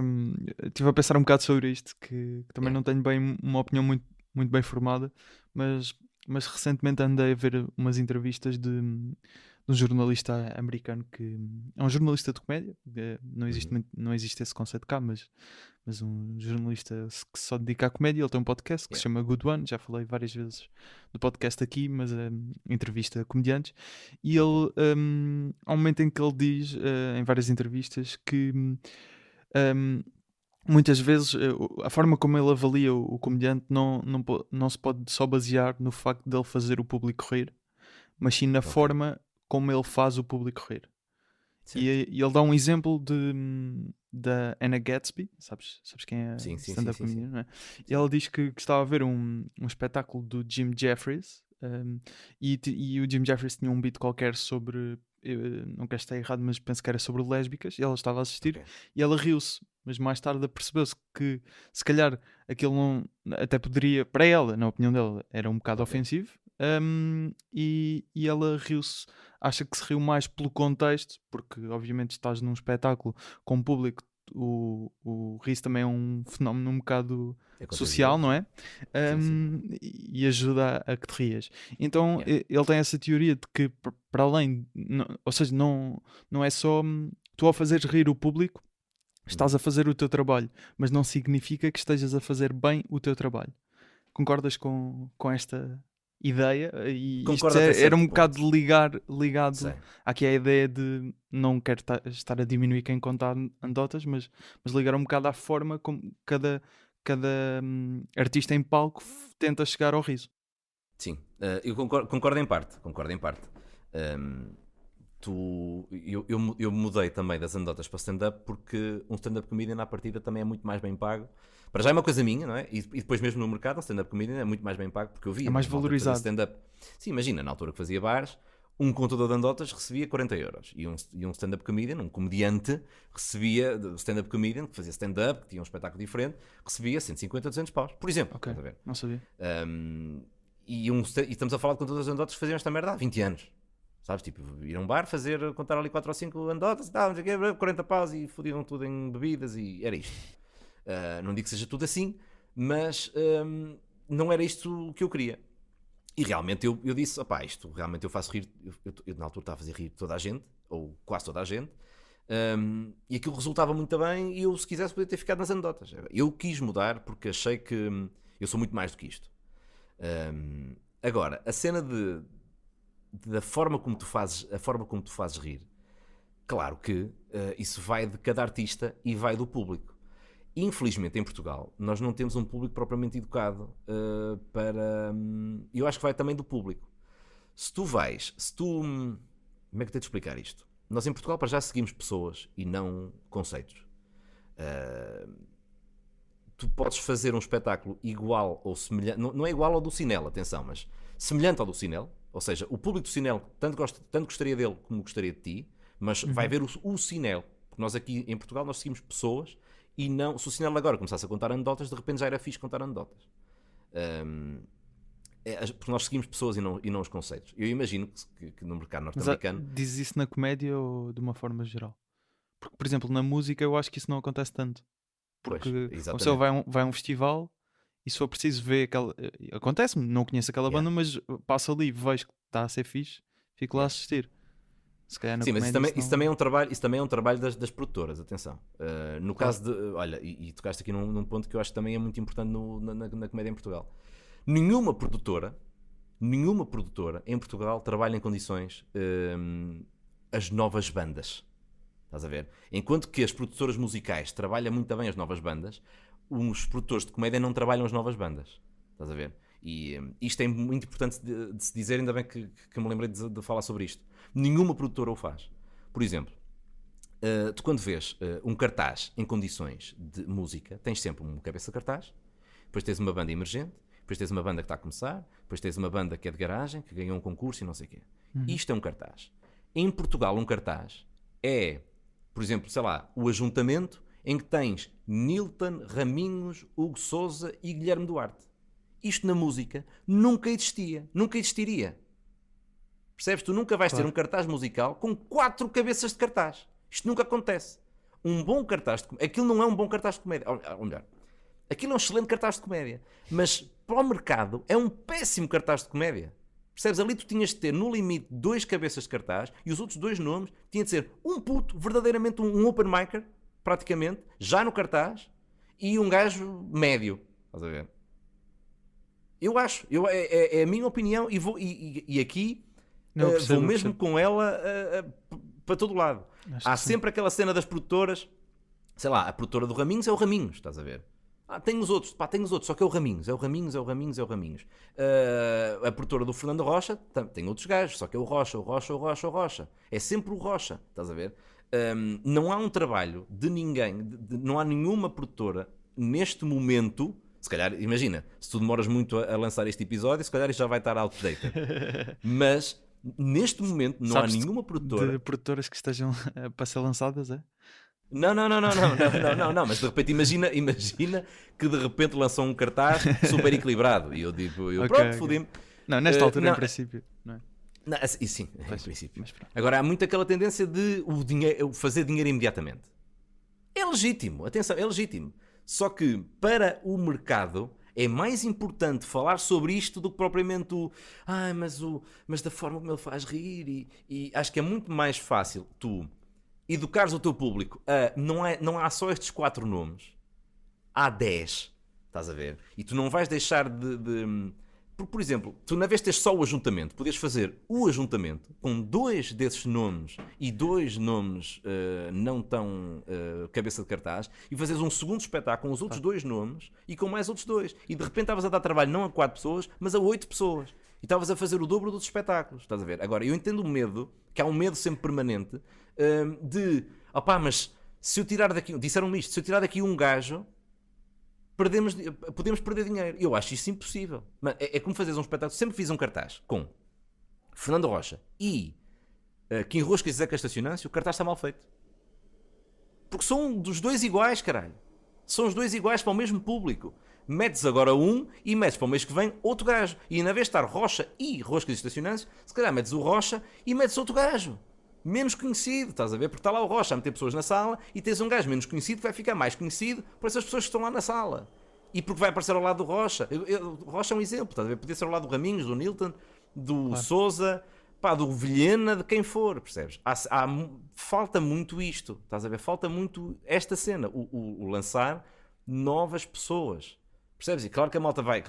Estive a pensar um bocado sobre isto, que também não tenho bem uma opinião muito, muito bem formada, mas recentemente andei a ver umas entrevistas de um jornalista americano que... É um jornalista de comédia, não existe esse conceito cá, mas um jornalista que só dedica à comédia. Ele tem um podcast que se chama Good One, já falei várias vezes do podcast aqui, mas entrevista comediantes, e ele, há um momento em que ele diz, em várias entrevistas, que muitas vezes a forma como ele avalia o comediante não se pode só basear no facto de ele fazer o público rir, mas sim na forma como ele faz o público rir. E ele dá um exemplo da Anna Gatsby, sabes quem é? Stand-up comedian, não é? E ela diz que estava a ver um espetáculo do Jim Jeffries, e o Jim Jeffries tinha um beat qualquer sobre, não quero estar errado, mas penso que era sobre lésbicas, e ela estava a assistir e ela riu-se, mas mais tarde percebeu-se que se calhar aquilo não, até poderia, para ela, na opinião dela, era um bocado ofensivo. E ela riu-se, acha que se riu mais pelo contexto, porque obviamente estás num espetáculo com público, o riso também é um fenómeno um bocado social, não é? E ajuda a que te rias. Então ele tem essa teoria de que, para além, ou seja, não é só tu ao fazeres rir o público estás a fazer o teu trabalho, mas não significa que estejas a fazer bem o teu trabalho. Concordas com esta ideia? E isto era um bocado ligado aqui à ideia de não quero estar a diminuir quem conta anedotas, mas ligar um bocado à forma como cada artista em palco tenta chegar ao riso. Sim, eu concordo em parte. Eu mudei também das anedotas para stand-up porque um stand-up comedian à partida também é muito mais bem pago. Para já é uma coisa minha, não é? E depois mesmo no mercado, um stand-up comedian é muito mais bem pago porque eu via. É mais valorizado. Stand-up. Sim, imagina, na altura que fazia bares, um contador de anedotas recebia 40 euros e um stand-up comedian, um comediante, recebia, stand-up comedian, que fazia stand-up, que tinha um espetáculo diferente, recebia 150, 200 paus, por exemplo. Ok, não sabia. E estamos a falar de contadores de anedotas que faziam esta merda há 20 anos. Sabes, tipo, ir a um bar, contar ali 4 ou 5 anedotas e tal, não sei o quê, 40 paus e fodiam tudo em bebidas e era isto. Não digo que seja tudo assim, mas não era isto que eu queria. E realmente eu disse, opá, isto realmente eu faço rir, eu na altura estava a fazer rir toda a gente, ou quase toda a gente, e aquilo resultava muito bem e eu, se quisesse, podia ter ficado nas anedotas. Eu quis mudar porque achei que eu sou muito mais do que isto. Agora, a cena da forma como tu fazes, a forma como tu fazes rir, claro que isso vai de cada artista e vai do público. Infelizmente em Portugal nós não temos um público propriamente educado para... Eu acho que vai também do público. Como é que tenho de explicar isto? Nós em Portugal para já seguimos pessoas e não conceitos. tu podes fazer um espetáculo igual ou semelhante, não é igual ao do Cinel, atenção, mas semelhante ao do Cinel, ou seja, o público do Cinel tanto gostaria dele como gostaria de ti, mas vai ver o Cinel, porque nós aqui em Portugal nós seguimos pessoas e não, se o Cinel agora começasse a contar anedotas, de repente já era fixe contar anedotas. Porque nós seguimos pessoas e não os conceitos. Eu imagino que no mercado norte-americano... Diz isso na comédia ou de uma forma geral? Porque, por exemplo, na música eu acho que isso não acontece tanto. Porque a pessoa vai a um festival e se for preciso ver aquela... Acontece-me, não conheço aquela banda, mas passo ali, vejo que está a ser fixe, fico lá a assistir. Se calhar na comédia mas isso também é um trabalho das produtoras, atenção. No caso de... Olha, e tocaste aqui num ponto que eu acho que também é muito importante na comédia em Portugal. Nenhuma produtora em Portugal trabalha em condições as novas bandas. Estás a ver? Enquanto que as produtoras musicais trabalham muito bem as novas bandas, os produtores de comédia não trabalham as novas bandas. Estás a ver? E isto é muito importante de se dizer, ainda bem que me lembrei de falar sobre isto. Nenhuma produtora o faz. Por exemplo, tu quando vês um cartaz em condições de música, tens sempre um cabeça de cartaz, depois tens uma banda emergente, depois tens uma banda que está a começar, depois tens uma banda que é de garagem, que ganhou um concurso e não sei o quê. Isto é um cartaz. Em Portugal, um cartaz é, por exemplo, sei lá, o Ajuntamento, em que tens Nilton, Raminhos, Hugo Souza e Guilherme Duarte. Isto na música nunca existiria. Percebes? Tu nunca vais ter um cartaz musical com 4 cabeças de cartaz. Isto nunca acontece. Um bom cartaz de comédia... Aquilo não é um bom cartaz de comédia. Ou melhor, aquilo é um excelente cartaz de comédia. Mas para o mercado é um péssimo cartaz de comédia. Percebes? Ali tu tinhas de ter no limite 2 cabeças de cartaz e os outros 2 nomes tinha de ser um puto, verdadeiramente um open micer, praticamente, já no cartaz, e um gajo médio. Estás a ver? Eu acho. É a minha opinião e aqui vou mesmo com ela para todo lado. Há sempre aquela cena das produtoras, sei lá, a produtora do Raminhos é o Raminhos, estás a ver? Tem os outros, só que é o Raminhos. A produtora do Fernando Rocha tem outros gajos, só que é o Rocha. É sempre o Rocha, estás a ver? Não há um trabalho de ninguém, não há nenhuma produtora neste momento. Se calhar, imagina, se tu demoras muito a lançar este episódio, se calhar isto já vai estar outdated. Mas neste momento não há nenhuma produtora. De produtoras que estejam para ser lançadas, é? Não, mas de repente imagina que de repente lançam um cartaz super equilibrado e eu digo, pronto, fodi-me. Não, nesta altura em princípio, não é? Sim, em princípio. Agora há muito aquela tendência de fazer dinheiro imediatamente. É legítimo, atenção, é legítimo. Só que para o mercado é mais importante falar sobre isto do que propriamente mas da forma como ele faz rir e acho que é muito mais fácil tu educares o teu público não há só estes 4 nomes, há 10, estás a ver? E tu não vais deixar por exemplo, tu na vez de teres só o Ajuntamento, podias fazer o Ajuntamento com 2 desses nomes e 2 nomes não tão cabeça de cartaz e fazeres um segundo espetáculo com os outros 2 nomes e com mais outros 2 e de repente estavas a dar trabalho não a 4 pessoas, mas a 8 pessoas e estavas a fazer o dobro dos espetáculos, estás a ver? Agora, eu entendo o medo, que há um medo sempre permanente mas se eu tirar daqui, disseram-me isto, se eu tirar daqui um gajo podemos perder dinheiro. Eu acho isso impossível. É como fazeres um espetáculo. Sempre fiz um cartaz com Fernando Rocha e Kim Rosca e Zeca Estacionâncio. O cartaz está mal feito. Porque são dos 2 iguais, caralho. São os 2 iguais para o mesmo público. Metes agora um e metes para o mês que vem outro gajo. E na vez de estar Rocha e Rosca e Estacionâncio, se calhar metes o Rocha e metes outro gajo. Menos conhecido, estás a ver? Porque está lá o Rocha a meter pessoas na sala e tens um gajo menos conhecido que vai ficar mais conhecido por essas pessoas que estão lá na sala. E porque vai aparecer ao lado do Rocha. O Rocha é um exemplo, estás a ver? Podia ser ao lado do Raminhos, do Nilton, do Souza, do Vilhena, de quem for, percebes? Falta muito isto, estás a ver? Falta muito esta cena, o lançar novas pessoas. Percebes? E claro que a malta vai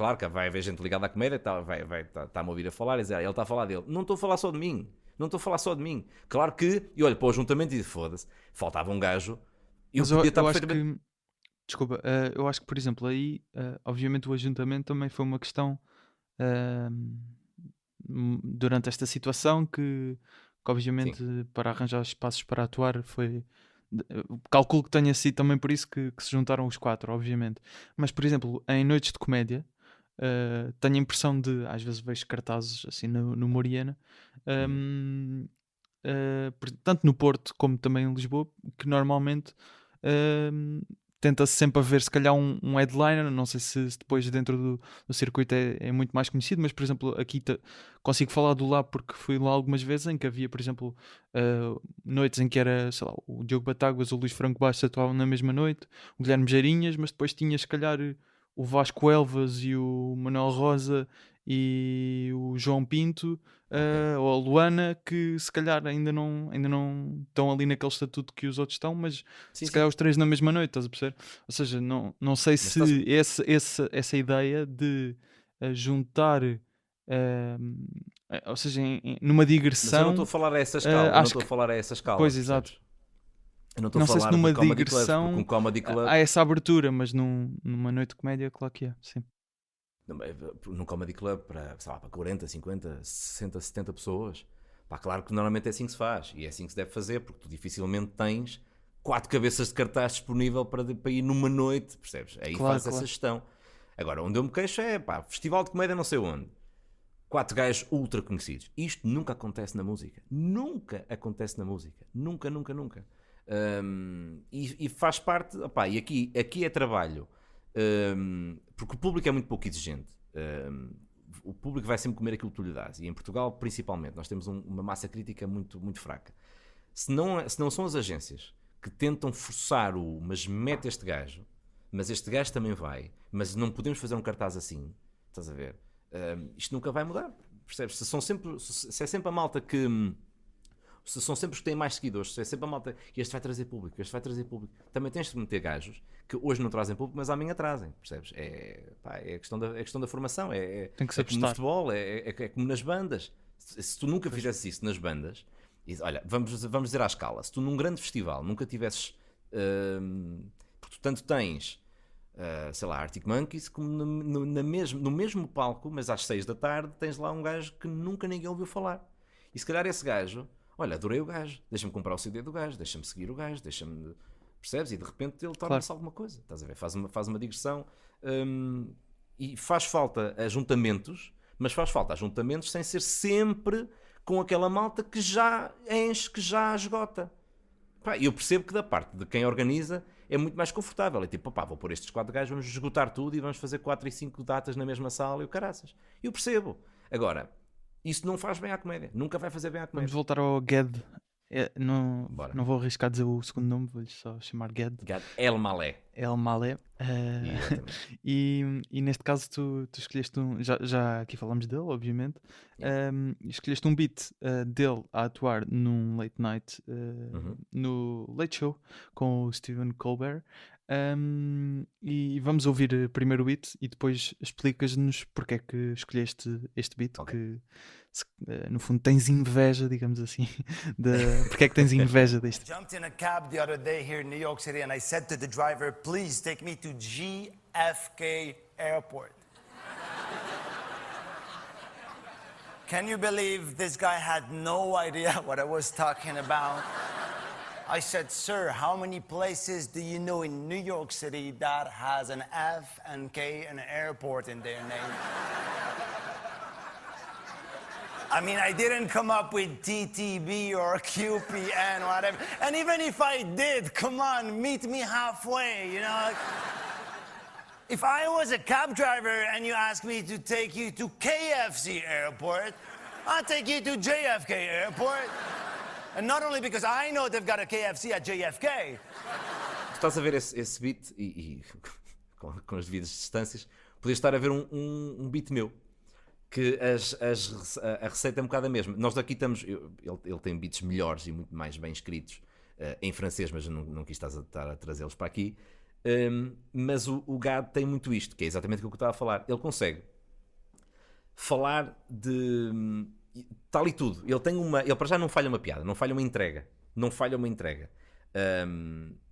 haver gente ligada à comédia, está-me a ouvir a falar e dizer, ele está a falar dele. Não estou a falar só de mim. Claro que, e olho para o Ajuntamento e digo, foda-se, faltava um gajo. Eu acho que, por exemplo, aí, obviamente o Ajuntamento também foi uma questão durante esta situação que obviamente para arranjar espaços para atuar foi calculo que tenha sido também por isso que se juntaram os 4, obviamente. Mas, por exemplo, em noites de comédia, tenho a impressão de, às vezes vejo cartazes assim no Moriana, Uhum. tanto no Porto como também em Lisboa, que normalmente hum, tenta-se sempre a ver se calhar um headliner. Não sei se depois dentro do circuito é muito mais conhecido, mas por exemplo aqui consigo falar do lá porque fui lá algumas vezes em que havia, por exemplo, noites em que era, sei lá, o Diogo Batáguas, o Luís Franco Bastos atuavam na mesma noite, o Guilherme Geirinhas, mas depois tinha se calhar o Vasco Elvas e o Manuel Rosa e o João Pinto, Ok. ou a Luana, que se calhar ainda não estão ali naquele estatuto que os outros estão, mas Sim, se sim. calhar os três na mesma noite, estás a perceber? Ou seja, não sei Mas estás... se essa ideia de juntar, ou seja, numa Mas eu não estou a digressão, falar a essa escala. Eu não acho estou a que, falar a essa escala, pois exato. percebes? Eu não estou a Não sei se falar de numa comedy clubs, porque um digressão comedy club... há essa abertura, mas numa noite de comédia, claro que é, sim. Num comedy club para, sei lá, para 40, 50, 60, 70 pessoas. Pá, claro que normalmente é assim que se faz. E é assim que se deve fazer, porque tu dificilmente tens 4 cabeças de cartaz disponível para ir numa noite, percebes? Aí Claro, faz essa claro. gestão. Agora, onde eu me queixo é, pá, festival de comédia não sei onde. 4 gajos ultra conhecidos. Isto nunca acontece na música. Nunca acontece na música. Nunca, nunca, nunca. E faz parte... Opá, e aqui é trabalho. Porque o público é muito pouco exigente. O público vai sempre comer aquilo que tu lhe dás. E em Portugal, principalmente, nós temos uma massa crítica muito, muito fraca. Se não são as agências que tentam forçar mas mete este gajo, mas este gajo também vai, mas não podemos fazer um cartaz assim, estás a ver? Isto nunca vai mudar, percebes? Se é sempre a malta que... Se são sempre os que têm mais seguidores, se é sempre a malta, este vai trazer público, este vai trazer público. Também tens de meter gajos que hoje não trazem público, mas amanhã trazem, percebes? É a questão da formação, Tem que se é como no apostar. futebol, é como nas bandas. Se tu nunca fizesses isso nas bandas, olha, vamos dizer à escala, se tu num grande festival nunca tivesses, porque tu tanto tens, sei lá, Arctic Monkeys, como no mesmo palco, mas às 6 da tarde, tens lá um gajo que nunca ninguém ouviu falar. E se calhar esse gajo, olha, adorei o gajo, deixa-me comprar o CD do gajo, deixa-me seguir o gajo, deixa-me... Percebes? E de repente ele torna-se Claro. alguma coisa, estás a ver? Faz uma digressão, e faz falta ajuntamentos, mas faz falta ajuntamentos sem ser sempre com aquela malta que já enche, que já esgota. Pá, eu percebo que da parte de quem organiza é muito mais confortável. É tipo, pá, vou pôr estes 4 gajos, vamos esgotar tudo e vamos fazer 4 e 5 datas na mesma sala e o caraças. Eu percebo. Agora, isso não faz bem à comédia. Nunca vai fazer bem à Vamos comédia. voltar ao Ged. Não, Bora. não vou arriscar dizer o segundo nome, vou-lhe só chamar Ged. Gad El Malé. El Malé. Exatamente. E neste caso tu escolheste já aqui falamos dele, obviamente. Yeah. Escolheste um beat dele a atuar num late night, Uhum. no Late Show com o Stephen Colbert. E vamos ouvir primeiro o beat e depois explicas-nos porque é que escolheste este beat, Ok. que no fundo tens inveja, digamos assim, porque é que tens inveja deste. Jumped in a cab the other day here in New York City and I said to the driver, please take me to JFK Airport. Can you believe this guy had no idea what I was talking about? I said, sir, how many places do you know in New York City that has an F and K and an airport in their name? I mean, I didn't come up with TTB or QPN, whatever. And even if I did, come on, meet me halfway, you know? If I was a cab driver and you asked me to take you to KFC Airport, I'll take you to JFK Airport. And not only because I know they've got a KFC at JFK. Tu estás a ver esse beat e com as devidas distâncias, podias estar a ver um beat meu. Que a receita é um bocado a mesma. Nós daqui estamos... Ele tem beats melhores e muito mais bem escritos em francês, mas eu não quis estar a trazê-los para aqui. Mas o Gad tem muito isto, que é exatamente aquilo que eu estava a falar. Ele consegue falar de... Tal e tudo. Ele para já não falha uma piada, não falha uma entrega.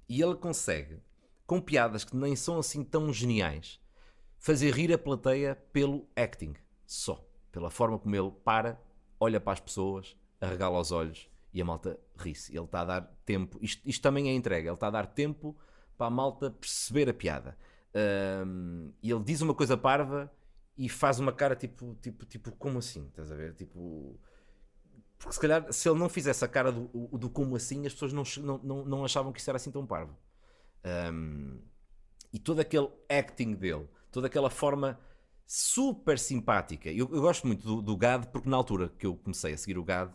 E ele consegue, com piadas que nem são assim tão geniais, fazer rir a plateia pelo acting. Só. Pela forma como ele para, olha para as pessoas, arregala os olhos E a malta ri-se. Ele está a dar tempo. Isto também é entrega. Ele está a dar tempo para a malta perceber a piada. E ele diz uma coisa parva e faz uma cara tipo, como assim? Estás a ver? Tipo... Porque se calhar, se ele não fizesse a cara do como assim, as pessoas não achavam que isso era assim tão parvo. E todo aquele acting dele, toda aquela forma super simpática. Eu gosto muito do Gad, porque na altura que eu comecei a seguir o Gad,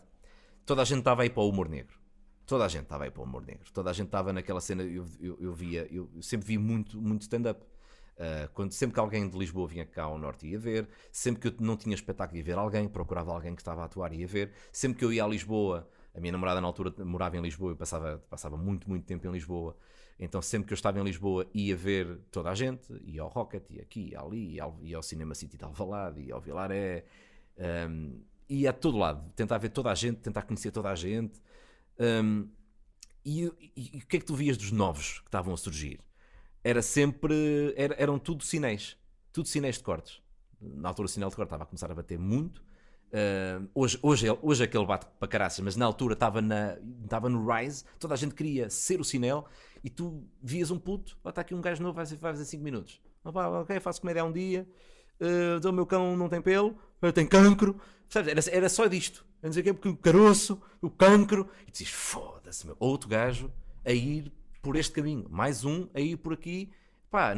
toda a gente estava aí para o humor negro. Toda a gente estava aí para o humor negro. Toda a gente estava naquela cena. Eu sempre vi muito stand-up. Sempre que alguém de Lisboa vinha cá ao norte ia ver, sempre que eu não tinha espetáculo ia ver alguém, procurava alguém que estava a atuar e ia ver, sempre que eu ia a Lisboa, a minha namorada na altura morava em Lisboa, eu passava muito tempo em Lisboa, então sempre que eu estava em Lisboa ia ver toda a gente, ia ao Rocket, ia aqui, ia ali, ia ao Cinema City de Alvalade, ia ao Vilaré, ia a todo lado, tentar ver toda a gente, tentar conhecer toda a gente. E o que é que tu vias dos novos que estavam a surgir? Eram tudo cinéis de cortes. Na altura o sinal de corte estava a começar a bater muito. Hoje é que ele bate para caraças, mas na altura estava no Rise, toda a gente queria ser o Cinel e tu vias um puto, está aqui um gajo novo, vai fazer 5 minutos. Ok, faço comédia há um dia, o meu cão não tem pelo, tem cancro. Era só disto. Não sei o quê, porque o caroço, o cancro, e tu dizes, foda-se, meu. Outro gajo a ir por este caminho, mais um a ir por aqui. Pá,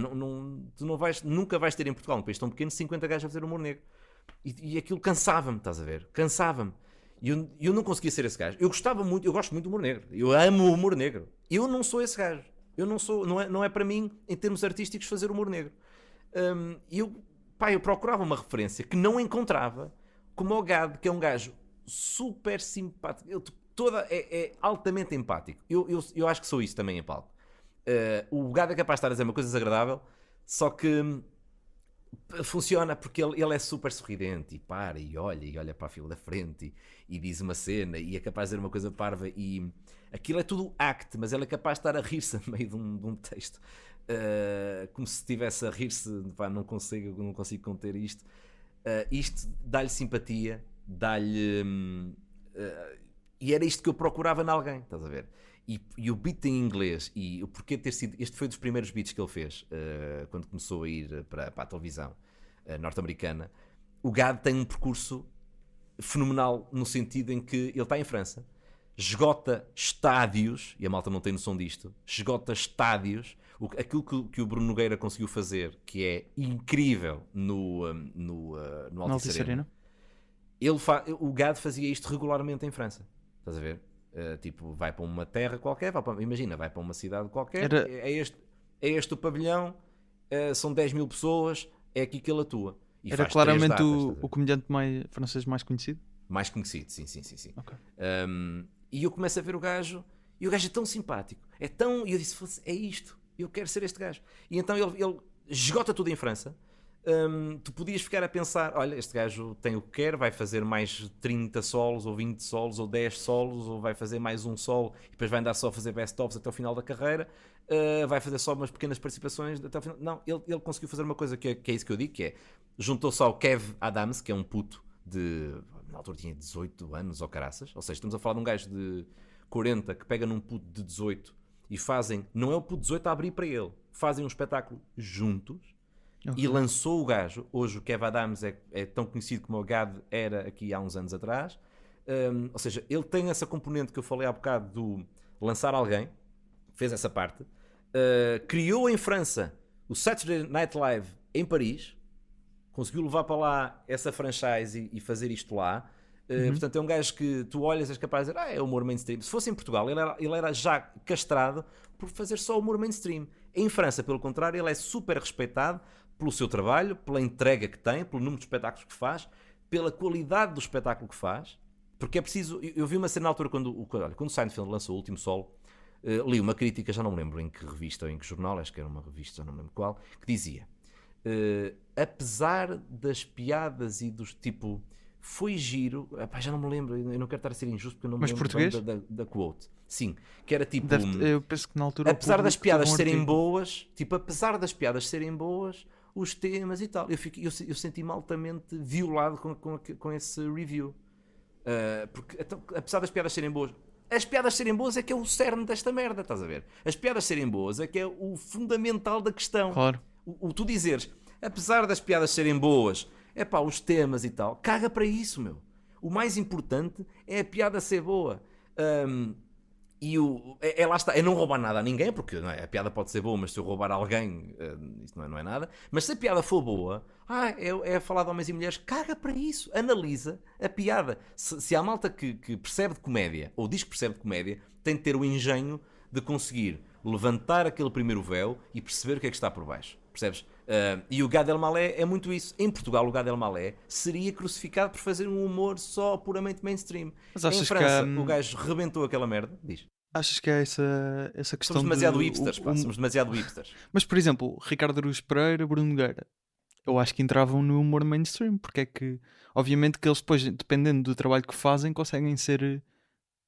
tu nunca vais ter em Portugal, um país tão pequeno, 50 gajos a fazer humor negro. E aquilo cansava-me, estás a ver? Cansava-me. E eu não conseguia ser esse gajo. Eu gosto muito do humor negro. Eu amo o humor negro. Eu não sou esse gajo. Não é para mim, em termos artísticos, fazer humor negro. Eu procurava uma referência que não encontrava, como o Gad, que é um gajo super simpático. É altamente empático. Eu acho que sou isso também em palco. O Gad é capaz de estar a dizer uma coisa desagradável, só que funciona porque ele é super sorridente e para e olha para a fila da frente e diz uma cena e é capaz de dizer uma coisa parva e aquilo é tudo act, mas ele é capaz de estar a rir-se no meio de um texto, como se estivesse a rir-se. Não consigo conter isto. Isto dá-lhe simpatia, dá-lhe e era isto que eu procurava em alguém, estás a ver? E o beat em inglês, e o porquê ter sido... Este foi dos primeiros beats que ele fez quando começou a ir para a televisão norte-americana. O Gad tem um percurso fenomenal no sentido em que ele está em França, esgota estádios, e a malta não tem noção disto, esgota estádios, aquilo que o Bruno Nogueira conseguiu fazer, que é incrível no Altice Arena. O Gad fazia isto regularmente em França, estás a ver? Vai para uma terra qualquer, vai para uma cidade qualquer, é este o pavilhão, são 10 mil pessoas, é aqui que ele atua. E era claramente o comediante francês mais conhecido? Mais conhecido, sim. Okay. E eu começo a ver o gajo, e o gajo é tão simpático, e eu disse, é isto, eu quero ser este gajo. E então ele esgota tudo em França. Tu podias ficar a pensar, olha, este gajo tem o que quer, vai fazer mais 30 solos ou 20 solos ou 10 solos, ou vai fazer mais um solo e depois vai andar só a fazer best-ofs até o final da carreira, vai fazer só umas pequenas participações até o final. Não, ele conseguiu fazer uma coisa que é isso que eu digo, que é, juntou só o Kev Adams, que é um puto na altura tinha 18 anos ou caraças, ou seja, estamos a falar de um gajo de 40 que pega num puto de 18 e não é o puto de 18 a abrir para ele, fazem um espetáculo juntos. Okay. E lançou o gajo. Hoje o Kev Adams é tão conhecido como o Gad era aqui há uns anos atrás. Ou seja, ele tem essa componente que eu falei há bocado do lançar alguém, fez essa parte, criou em França o Saturday Night Live em Paris, conseguiu levar para lá essa franchise e fazer isto lá. Portanto é um gajo que tu olhas e és capaz de dizer, é humor mainstream. Se fosse em Portugal ele era já castrado por fazer só humor mainstream. Em França, pelo contrário, ele é super respeitado pelo seu trabalho, pela entrega que tem, pelo número de espetáculos que faz, pela qualidade do espetáculo que faz, porque é preciso... Eu vi uma cena na altura quando o Seinfeld lançou o último solo, li uma crítica, já não me lembro em que revista ou em que jornal, acho que era uma revista, já não me lembro qual, que dizia, apesar das piadas e dos tipo... Foi giro, já não me lembro, eu não quero estar a ser injusto porque eu não me lembro da quote. Sim, que era tipo... eu penso que na altura... Apesar das piadas serem boas, os temas e tal. Eu senti-me altamente violado com esse review. Porque, apesar das piadas serem boas, as piadas serem boas é que é o cerne desta merda, estás a ver? As piadas serem boas é que é o fundamental da questão. Claro. O tu dizeres, apesar das piadas serem boas, é pá, os temas e tal, caga para isso, meu. O mais importante é a piada ser boa. Lá está, é não roubar nada a ninguém, porque não é, a piada pode ser boa, mas se eu roubar a alguém, isso não é nada. Mas se a piada for boa, é falar de homens e mulheres, caga para isso, analisa a piada. Se há malta que percebe de comédia, ou diz que percebe de comédia, tem de ter o engenho de conseguir levantar aquele primeiro véu e perceber o que é que está por baixo. Percebes? E o Gad Elmaleh é muito isso. Em Portugal, o Gad Elmaleh seria crucificado por fazer um humor só puramente mainstream. Mas achas em França, que o gajo rebentou aquela merda. Diz. Achas que é essa questão Somos demasiado de... hipsters, pá. Somos demasiado hipsters. Mas, por exemplo, Ricardo Araújo Pereira, Bruno Nogueira, eu acho que entravam no humor mainstream, porque é que, obviamente, que eles depois, dependendo do trabalho que fazem, conseguem ser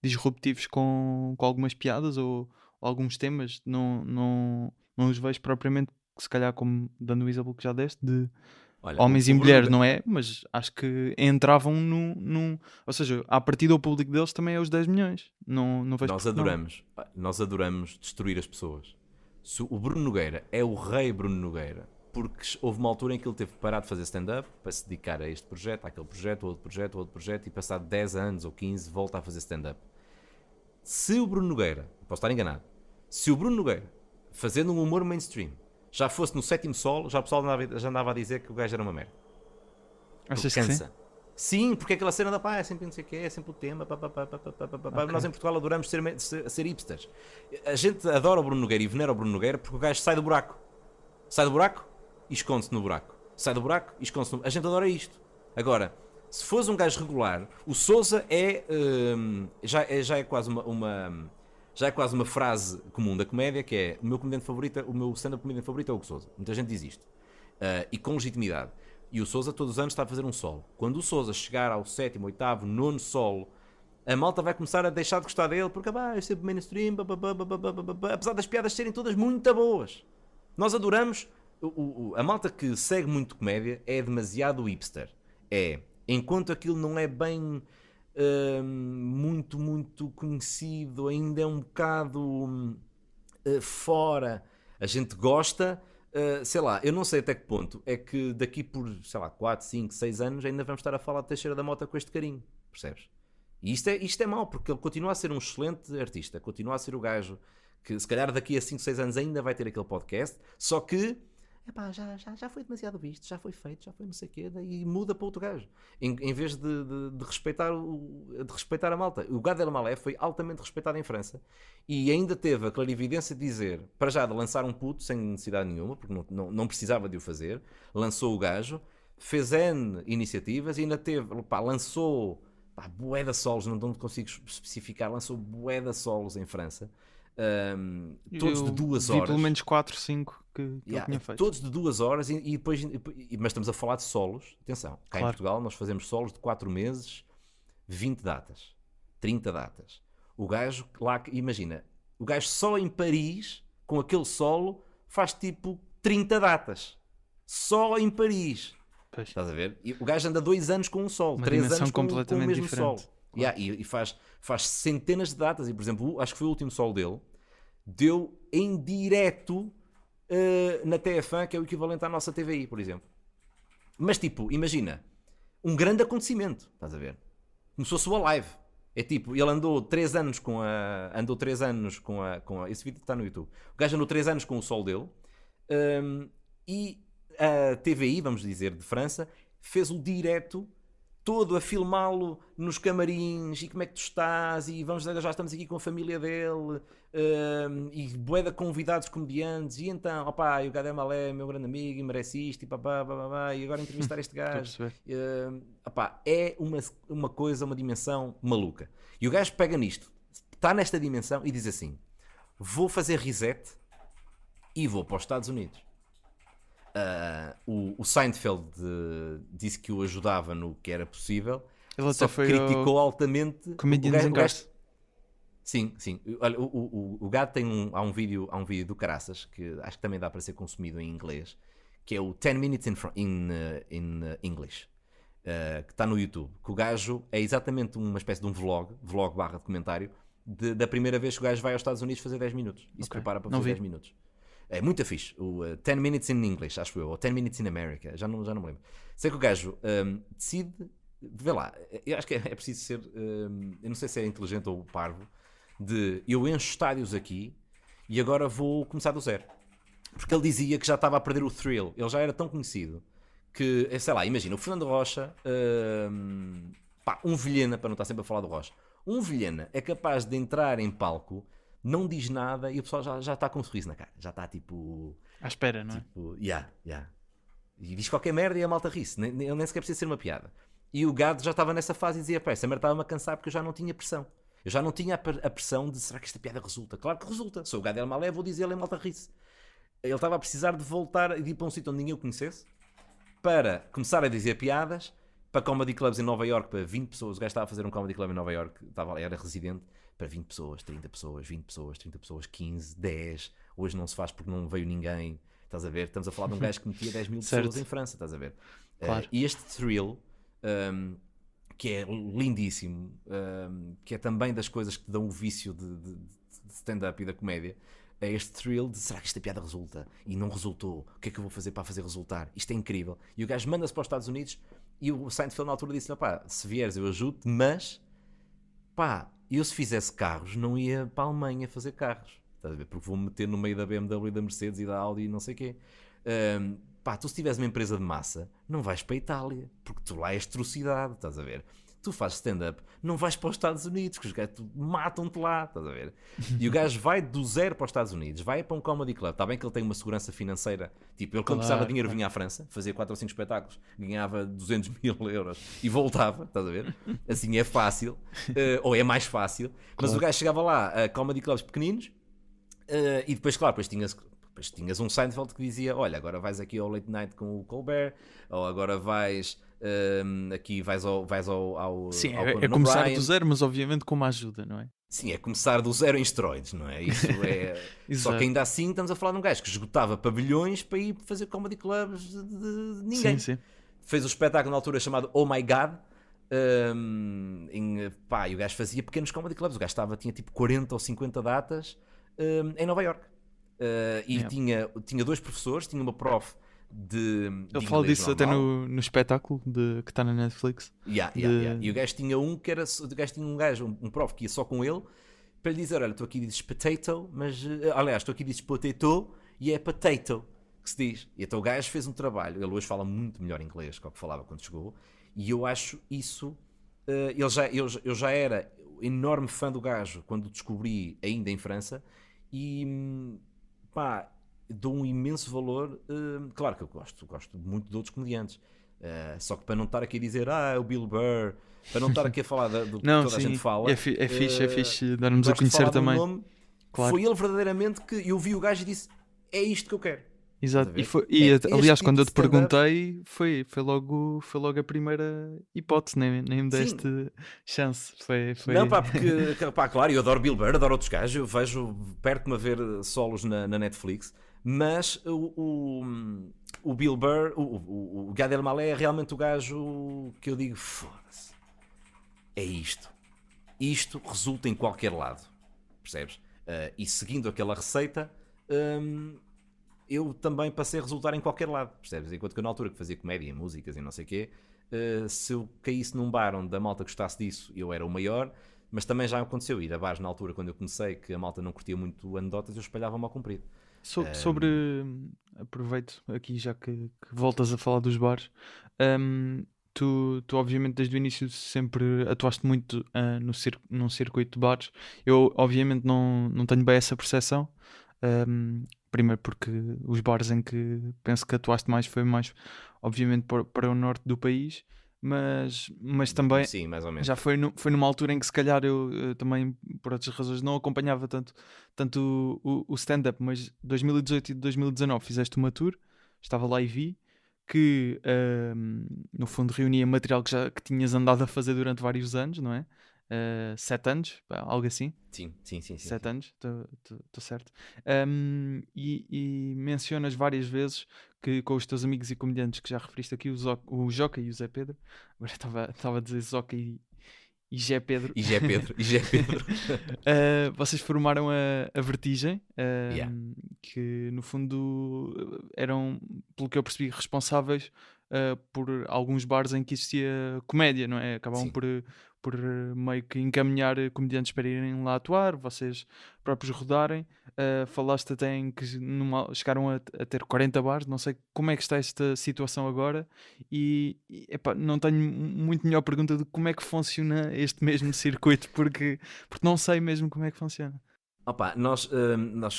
disruptivos com algumas piadas ou alguns temas. Não os vejo propriamente, se calhar, como dando o exemplo que já deste, de Olha, homens e o mulheres, Bruno- não é? Mas acho que entravam num... Ou seja, a partir do público deles também é os 10 milhões. Não vejo Nós porque não. adoramos destruir as pessoas. Se o Bruno Nogueira é o rei Bruno Nogueira, porque houve uma altura em que ele teve que parar de fazer stand-up para se dedicar a este projeto, àquele projeto, outro projeto, e passado 10 anos ou 15 volta a fazer stand-up. Se o Bruno Nogueira, posso estar enganado, se o Bruno Nogueira, fazendo um humor mainstream, já fosse no 7º solo, já o pessoal já andava a dizer que o gajo era uma merda. Achas que sim? Cansa. Sim, porque aquela cena da pá, é sempre não sei o que, é sempre o tema. Ok. Nós em Portugal adoramos ser hipsters. A gente adora o Bruno Nogueira e venera o Bruno Nogueira porque o gajo sai do buraco. Sai do buraco e esconde-se no buraco. Sai do buraco e esconde-se no... A gente adora isto. Agora, se fores um gajo regular, o Sousa já é quase já é quase uma frase comum da comédia, que é o meu stand-up comediante favorito é o Hugo Sousa. Muita gente diz isto. E com legitimidade. E o Sousa todos os anos está a fazer um solo. Quando o Sousa chegar ao 7º, 8º, 9º solo, a malta vai começar a deixar de gostar dele, porque é sempre mainstream, apesar das piadas serem todas muito boas. Nós adoramos... A malta que segue muito comédia é demasiado hipster. Enquanto aquilo não é bem... muito conhecido, ainda é um bocado fora, a gente gosta, sei lá, eu não sei até que ponto é que daqui por, sei lá, 4, 5, 6 anos ainda vamos estar a falar de Teixeira da Mota com este carinho, percebes? E isto é mau, porque ele continua a ser um excelente artista, continua a ser o gajo que se calhar daqui a 5, 6 anos ainda vai ter aquele podcast, só que epá, já foi demasiado visto, já foi feito, já foi não sei o quê, daí muda para outro gajo. Em vez de respeitar a malta. O Gad Elmaleh foi altamente respeitado em França e ainda teve a clarividência de dizer, para já de lançar um puto sem necessidade nenhuma, porque não precisava de o fazer, lançou o gajo, fez N iniciativas e ainda teve, lançou bué de solos, não consigo especificar, lançou bué de solos em França. Todos de 2 horas. Vi pelo menos 4, 5 que ele tinha feito. Todos de 2 horas e depois, mas estamos a falar de solos. Atenção, cá em Portugal nós fazemos solos de 4 meses, 20 datas, 30 datas. O gajo lá, imagina, o gajo só em Paris, com aquele solo, faz tipo 30 datas. Só em Paris. Pois. Estás a ver? E o gajo anda 2 anos com um solo, Uma 3 dimensão anos com o completamente mesmo diferente. solo. E faz centenas de datas. E, por exemplo, acho que foi o último solo dele, deu em direto na TF1, que é o equivalente à nossa TVI, por exemplo. Mas tipo, imagina, um grande acontecimento, estás a ver? Começou-se a live. É tipo, ele andou 3 anos com a... Esse vídeo está no YouTube. O gajo andou 3 anos com o solo dele. E a TVI, vamos dizer, de França, fez o direto todo a filmá-lo nos camarins e como é que tu estás e já estamos aqui com a família dele e bué de convidados comediantes e então, opá, o Gad Elmaleh é meu grande amigo e merece isto e agora entrevistar este gajo. Opá, é uma coisa, uma dimensão maluca. E o gajo pega nisto, está nesta dimensão e diz assim, vou fazer reset e vou para os Estados Unidos. O Seinfeld disse que o ajudava no que era possível. Ele só até foi criticou altamente Comedians in Cars. Sim. Olha, o Gad há um vídeo do Caraças que acho que também dá para ser consumido em inglês, que é o 10 Minutes in English, que está no YouTube. Que o gajo é exatamente uma espécie de um vlog / documentário da primeira vez que o gajo vai aos Estados Unidos fazer 10 minutos e se Ok. prepara para Não fazer vi. 10 minutos. É muito fixe. O 10 Minutes in English, acho eu, ou 10 Minutes in America, já não me lembro. Sei que o gajo decide, vê lá, eu acho que é preciso ser, eu não sei se é inteligente ou parvo, de eu encho estádios aqui e agora vou começar do zero. Porque ele dizia que já estava a perder o thrill, ele já era tão conhecido que, sei lá, imagina, o Fernando Rocha, um Vilhena, para não estar sempre a falar do Rocha, um Vilhena é capaz de entrar em palco, não diz nada e o pessoal já está com um sorriso na cara, já está tipo... À espera, não é? Tipo, E diz qualquer merda e a malta ri-se, ele nem sequer precisa ser uma piada. E o Gado já estava nessa fase e dizia, pá, essa merda estava-me a cansar porque eu já não tinha pressão. Eu já não tinha a pressão de, será que esta piada resulta? Claro que resulta. Se o Gado é malé, vou dizer ele, a malta ri-se. Ele estava a precisar de voltar e de ir para um sítio onde ninguém o conhecesse, para começar a dizer piadas, para comedy clubs em Nova York, para 20 pessoas. O gajo estava a fazer um comedy club em Nova York, era residente, para 20 pessoas, 30 pessoas, 20 pessoas, 30 pessoas, 15, 10. Hoje não se faz porque não veio ninguém. Estás a ver? Estamos a falar de um gajo que metia 10 mil pessoas Certo. em França, estás a ver? Claro. E este thrill, que é lindíssimo, que é também das coisas que te dão o vício de stand-up e da comédia, é este thrill de, será que esta piada resulta? E não resultou. O que é que eu vou fazer para fazer resultar? Isto é incrível. E o gajo manda-se para os Estados Unidos e o Seinfeld na altura disse-lhe, pá, se vieres eu ajudo-te, mas, pá, eu se fizesse carros não ia para a Alemanha fazer carros. Estás a ver? Porque vou-me meter no meio da BMW, da Mercedes e da Audi e não sei o quê. Pá, tu se tiveres uma empresa de massa, não vais para a Itália, porque tu lá és atrocidade, estás a ver? Tu fazes stand-up, não vais para os Estados Unidos, que os gajos matam-te lá, estás a ver? E o gajo vai do zero para os Estados Unidos, vai para um comedy club, está bem que ele tem uma segurança financeira, tipo, ele quando precisava de dinheiro vinha à França, fazia 4 ou 5 espetáculos, ganhava 200 mil euros e voltava, estás a ver? Assim é fácil, ou é mais fácil, mas o gajo chegava lá a comedy clubs pequeninos, e depois, claro, depois tinhas um Seinfeld que dizia, olha, agora vais aqui ao Late Night com o Colbert, ou agora vais aqui vais ao Sim, ao é Conan começar O'Brien. do zero, mas obviamente com uma ajuda, não é? Sim, é começar do zero em esteroides, não é? Isso é... Só Exato. que ainda assim estamos a falar de um gajo que esgotava pavilhões para ir fazer comedy clubs de ninguém. Sim. Fez o espetáculo na altura chamado Oh My God, e o gajo fazia pequenos comedy clubs. O gajo tinha tipo 40 ou 50 datas em Nova York. Tinha dois professores, tinha uma prof de Ele fala inglês disso até normal. no espetáculo que está na Netflix. E o gajo tinha um prof que ia só com ele para lhe dizer, olha, tu aqui dizes potato, mas aliás, tu aqui dizes potato e é potato que se diz. E então o gajo fez um trabalho, ele hoje fala muito melhor inglês que o que falava quando chegou, e eu acho isso, eu já era enorme fã do gajo quando o descobri ainda em França, e pá, dou um imenso valor. Claro que eu gosto muito de outros comediantes, só que para não estar aqui a dizer é o Bill Burr, para não estar aqui a falar do que Não, toda a sim, gente fala, é fixe darmos a gosto de conhecer falar de um também. nome. Claro. Foi ele verdadeiramente que eu vi o gajo e disse, é isto que eu quero. Exato. Estás a ver? E Este aliás, tipo quando eu de te perguntei, foi logo a primeira hipótese, nem me deste chance. Foi... Não, pá, porque, pá, claro, eu adoro Bill Burr, adoro outros gajos, eu vejo, perco-me a ver solos na Netflix, mas o Bill Burr, o Gad Elmaleh é realmente o gajo que eu digo, foda-se, é isto. Isto resulta em qualquer lado, percebes? E seguindo aquela receita, eu também passei a resultar em qualquer lado, percebes? Enquanto que eu na altura que fazia comédia, músicas e não sei o quê, se eu caísse num bar onde a malta gostasse disso, eu era o maior, mas também já aconteceu ir a bares na altura quando eu comecei, que a malta não curtia muito anedotas, eu espalhava-me ao comprido. Sobre. Aproveito aqui já que voltas a falar dos bares. Tu obviamente desde o início sempre atuaste muito num circuito de bares. Eu obviamente não tenho bem essa percepção. Primeiro porque os bares em que penso que atuaste mais foi mais obviamente para o norte do país, mas também Sim, mais ou menos. já foi numa altura em que se calhar eu também por outras razões não acompanhava tanto o stand-up, mas 2018 e 2019 fizeste uma tour, estava lá e vi que no fundo reunia material que tinhas andado a fazer durante vários anos, não é? 7 anos, algo assim. Sim. 7 anos, estou certo. E mencionas várias vezes que com os teus amigos e comediantes que já referiste aqui, o Joca e o Zé Pedro, agora estava a dizer Zoca e Jé Pedro. E já é Pedro. Vocês formaram a Vertigem, Yeah. que no fundo eram, pelo que eu percebi, responsáveis por alguns bares em que existia comédia, não é? Acabavam Sim. por meio que encaminhar comediantes para irem lá atuar, vocês próprios rodarem. Falaste até em que chegaram a ter 40 bares, não sei como é que está esta situação agora epá, não tenho muito melhor pergunta de como é que funciona este mesmo circuito, porque não sei mesmo como é que funciona. Opa, nós,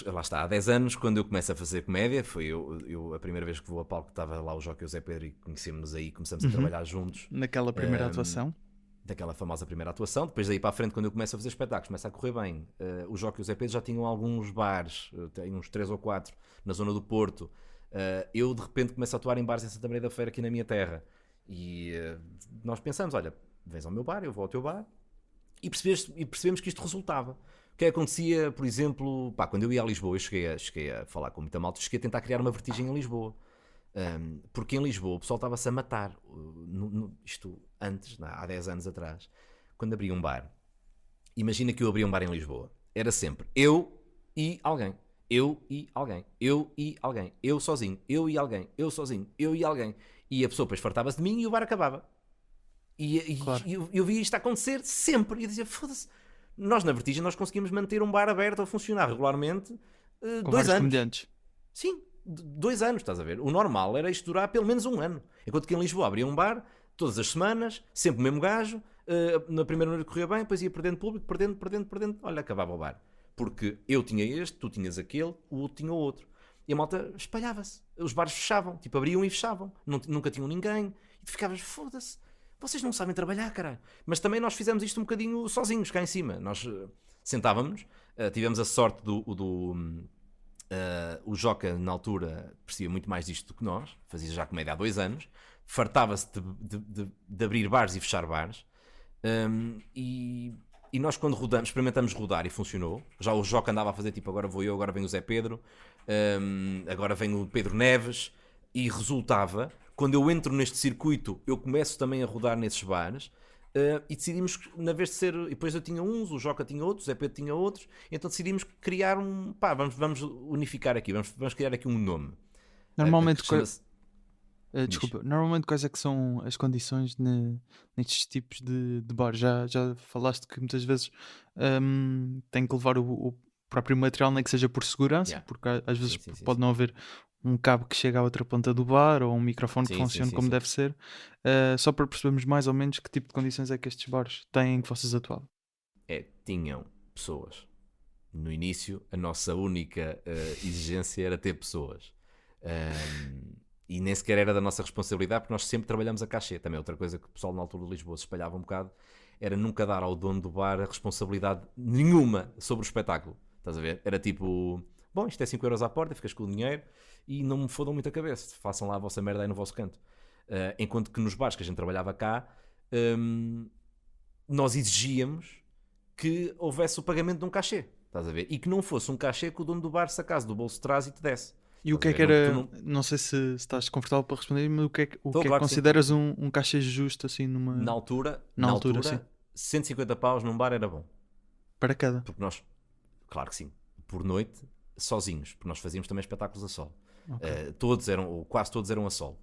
lá está, há 10 anos, quando eu começo a fazer comédia, foi eu a primeira vez que vou a palco, estava lá o Joca e o Zé Pedro e conhecemos-nos aí, começamos a trabalhar juntos. Naquela primeira atuação. Daquela famosa primeira atuação. Depois daí para a frente, quando eu começo a fazer espetáculos, começa a correr bem. O Joca e o Zé Pedro já tinham alguns bares, tenho uns 3 ou 4 na zona do Porto. Eu de repente começo a atuar em bares em Santa Maria da Feira, aqui na minha terra. E nós pensamos, olha, vens ao meu bar, eu vou ao teu bar. E percebemos que isto resultava. O que acontecia, por exemplo, quando eu ia a Lisboa, eu cheguei a falar com muita malta, cheguei a tentar criar uma vertigem em Lisboa. Porque em Lisboa o pessoal estava-se a matar. Isto antes, há 10 anos atrás, quando abria um bar. Imagina que eu abria um bar em Lisboa. Era sempre eu e alguém. Eu e alguém. Eu e alguém. Eu sozinho. Eu e alguém. Eu sozinho. Eu e alguém. E a pessoa depois fartava-se de mim e o bar acabava. Claro. E eu via isto acontecer sempre. E eu dizia, foda-se. Nós na Vertigem nós conseguimos manter um bar aberto a funcionar regularmente Com 2 vários anos. comediantes. Sim, 2 anos, estás a ver? O normal era isto durar pelo menos 1 ano. Enquanto que em Lisboa abria um bar todas as semanas, sempre o mesmo gajo. Na primeira noite corria bem, depois ia perdendo público, perdendo. Olha, acabava o bar. Porque eu tinha este, tu tinhas aquele, o outro tinha o outro. E a malta espalhava-se. Os bares fechavam, tipo abriam e fechavam. Nunca tinham ninguém. E tu ficavas, foda-se. Vocês não sabem trabalhar, caralho. Mas também nós fizemos isto um bocadinho sozinhos, cá em cima. Nós sentávamos, tivemos a sorte o Joca, na altura, percebia muito mais disto do que nós, fazia já comédia há 2 anos, fartava-se de abrir bares e fechar bares, e nós quando rodamos, experimentamos rodar e funcionou. Já o Joca andava a fazer tipo, agora vou eu, agora vem o Zé Pedro, agora vem o Pedro Neves, e resultava. Quando eu entro neste circuito, eu começo também a rodar nesses bares. E decidimos, na vez de ser, e depois eu tinha uns, o Joca tinha outros, o Zé Pedro tinha outros, então decidimos criar vamos unificar aqui, vamos criar aqui um nome. Normalmente, Desculpa. normalmente quais é que são as condições nestes tipos de bar? Já falaste que muitas vezes tem que levar o próprio material, nem que seja por segurança, Yeah. porque às vezes Sim. pode não haver um cabo que chega à outra ponta do bar ou um microfone que Sim, funcione sim. como deve ser. Só para percebermos mais ou menos que tipo de condições é que estes bares têm que vocês atuavam. Tinham pessoas. No início, a nossa única exigência era ter pessoas. E nem sequer era da nossa responsabilidade, porque nós sempre trabalhamos a cachê. Também outra coisa que o pessoal na altura de Lisboa se espalhava um bocado era nunca dar ao dono do bar a responsabilidade nenhuma sobre o espetáculo. Estás a ver? Era tipo, bom, isto é 5 euros à porta, ficas com o dinheiro e não me fodam muito a cabeça. Façam lá a vossa merda aí no vosso canto. Enquanto que nos bares que a gente trabalhava cá, nós exigíamos que houvesse o pagamento de um cachê. Estás a ver? E que não fosse um cachê que o dono do bar sacasse do bolso de trás e te desse. E o que é que era, não sei se estás confortável para responder, mas o que é que claro que consideras um cachê justo assim numa... Na altura, sim. 150 paus num bar era bom. Para cada? Porque nós, claro que sim, por noite, sozinhos, porque nós fazíamos também espetáculos a sol. Okay. Ou quase todos eram a sol.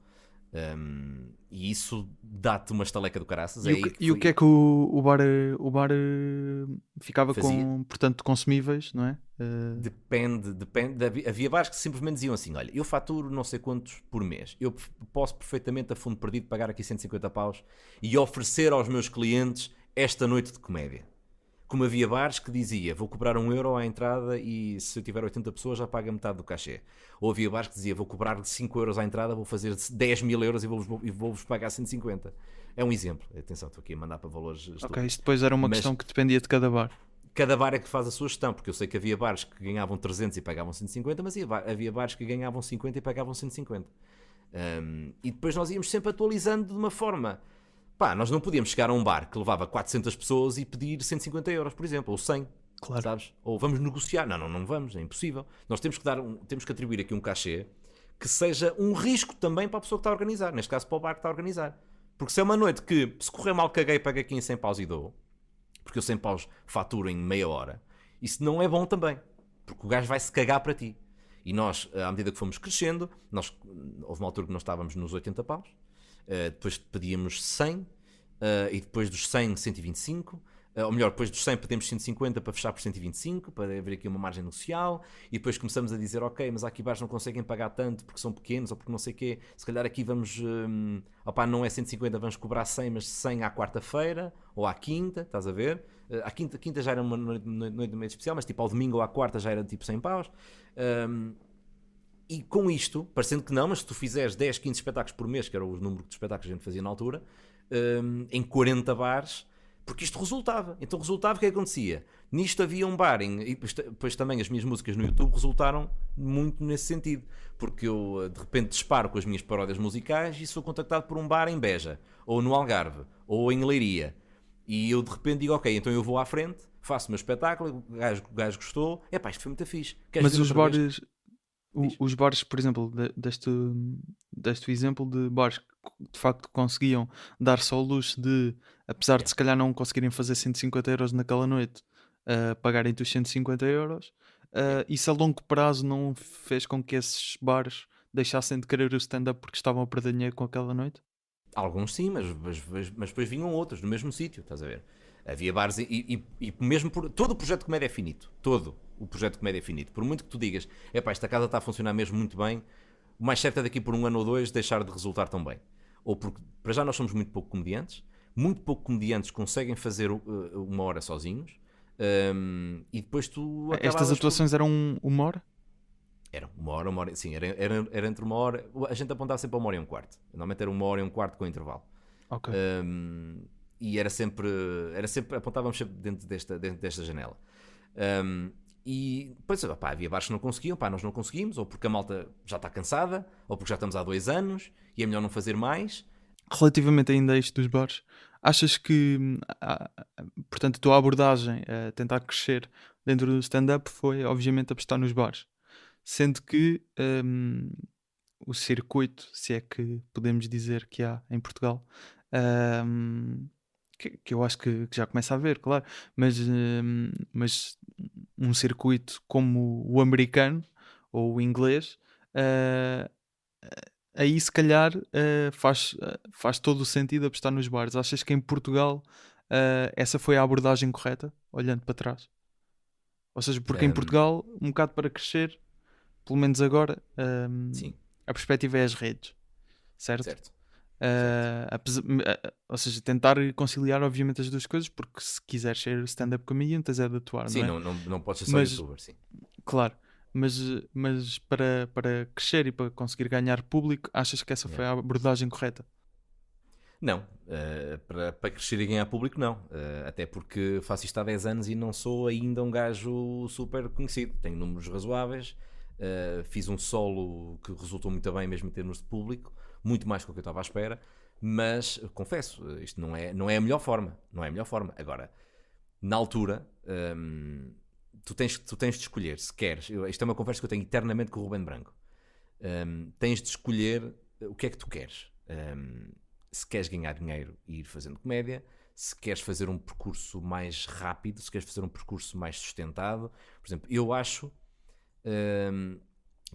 E isso dá-te uma estaleca do caraças. E o que é que o bar ficava Fazia. com, portanto, consumíveis, não é? Depende. Havia bares que simplesmente diziam assim, olha, eu faturo não sei quantos por mês, eu posso perfeitamente a fundo perdido pagar aqui 150 paus e oferecer aos meus clientes esta noite de comédia. Como havia bares que dizia, vou cobrar 1 euro à entrada e se eu tiver 80 pessoas já paga metade do cachê. Ou havia bares que dizia, vou cobrar 5 euros à entrada, vou fazer 10 mil euros e vou-vos pagar 150. É um exemplo. Atenção, estou aqui a mandar para valores estúpidos. Ok, isto depois era uma questão que dependia de cada bar. Cada bar é que faz a sua gestão, porque eu sei que havia bares que ganhavam 300 e pagavam 150, mas havia bares que ganhavam 50 e pagavam 150. E depois nós íamos sempre atualizando de uma forma... nós não podíamos chegar a um bar que levava 400 pessoas e pedir 150 euros, por exemplo, ou 100, claro. Sabes? Ou vamos negociar. Não vamos, é impossível. Nós temos que atribuir aqui um cachê que seja um risco também para a pessoa que está a organizar, neste caso para o bar que está a organizar. Porque se é uma noite que, se correr mal, caguei, paguei aqui em 100 paus e dou, porque eu 100 paus faturo em meia hora, isso não é bom também, porque o gajo vai-se cagar para ti. E nós, à medida que fomos crescendo, houve uma altura que nós estávamos nos 80 paus, depois pedíamos 100, e depois dos 100, 125, ou melhor, depois dos 100 pedimos 150 para fechar por 125, para haver aqui uma margem negocial, e depois começamos a dizer, ok, mas aqui baixo não conseguem pagar tanto porque são pequenos, ou porque não sei o quê, se calhar aqui vamos, não é 150, vamos cobrar 100, mas 100 à quarta-feira, ou à quinta, estás a ver? À quinta já era uma noite meio especial, mas tipo ao domingo ou à quarta já era tipo 100 paus. E com isto, parecendo que não, mas se tu fizeres 10, 15 espetáculos por mês, que era o número de espetáculos que a gente fazia na altura, em 40 bares, porque isto resultava. Então resultava, o que é que acontecia? Nisto havia um bar, e depois também as minhas músicas no YouTube resultaram muito nesse sentido, porque eu de repente disparo com as minhas paródias musicais e sou contactado por um bar em Beja, ou no Algarve, ou em Leiria. E eu de repente digo, ok, então eu vou à frente, faço o meu espetáculo, o gajo gostou, isto foi muito fixe. Mas os bares, por exemplo, deste exemplo de bares que de facto conseguiam dar-se ao luxo de, apesar de se calhar não conseguirem fazer 150 euros naquela noite, pagarem-te os 150 euros, isso a longo prazo não fez com que esses bares deixassem de querer o stand-up porque estavam a perder dinheiro com aquela noite? Alguns sim, mas depois vinham outros no mesmo sítio, estás a ver? Havia bares e mesmo todo o projeto de comédia é finito. Todo o projeto de comédia é finito. Por muito que tu digas, esta casa está a funcionar mesmo muito bem, o mais certo é daqui por 1 ano ou 2 deixar de resultar tão bem. Ou porque, para já, nós somos muito pouco comediantes conseguem fazer 1 hora sozinhos, e depois tu acabavas. Estas atuações eram 1 hora? Era 1 hora, sim, era entre 1 hora, a gente apontava sempre a 1h15. Normalmente era 1h15 com intervalo. Ok. E era sempre, apontávamos sempre dentro desta janela. E depois, havia bares que não conseguiam, nós não conseguimos, ou porque a malta já está cansada, ou porque já estamos há 2 anos e é melhor não fazer mais. Relativamente ainda a isto dos bares, achas que, portanto, a tua abordagem a tentar crescer dentro do stand-up foi, obviamente, apostar nos bares, sendo que o circuito, se é que podemos dizer que há em Portugal, que eu acho que já começa a haver, claro, mas um circuito como o americano ou o inglês, aí se calhar faz todo o sentido apostar nos bares. Achas que em Portugal essa foi a abordagem correta, olhando para trás? Ou seja, porque em Portugal, um bocado para crescer, pelo menos agora, Sim. a perspectiva é as redes, certo? Certo. Ou seja, tentar conciliar obviamente as duas coisas, porque se quiseres ser stand-up comedian tens de atuar, Sim, não é? não podes ser só youtuber, sim. Claro, mas para crescer e para conseguir ganhar público, achas que essa foi a abordagem correta? Não, para crescer e ganhar público não, até porque faço isto há 10 anos e não sou ainda um gajo super conhecido, tenho números razoáveis, fiz um solo que resultou muito bem mesmo em termos de público, muito mais do que eu estava à espera, mas confesso, isto não é a melhor forma, Agora, na altura, tu tens de escolher se queres, isto é uma conversa que eu tenho eternamente com o Ruben Branco, tens de escolher o que é que tu queres. Se queres ganhar dinheiro e ir fazendo comédia, se queres fazer um percurso mais rápido, se queres fazer um percurso mais sustentado. Por exemplo, eu acho,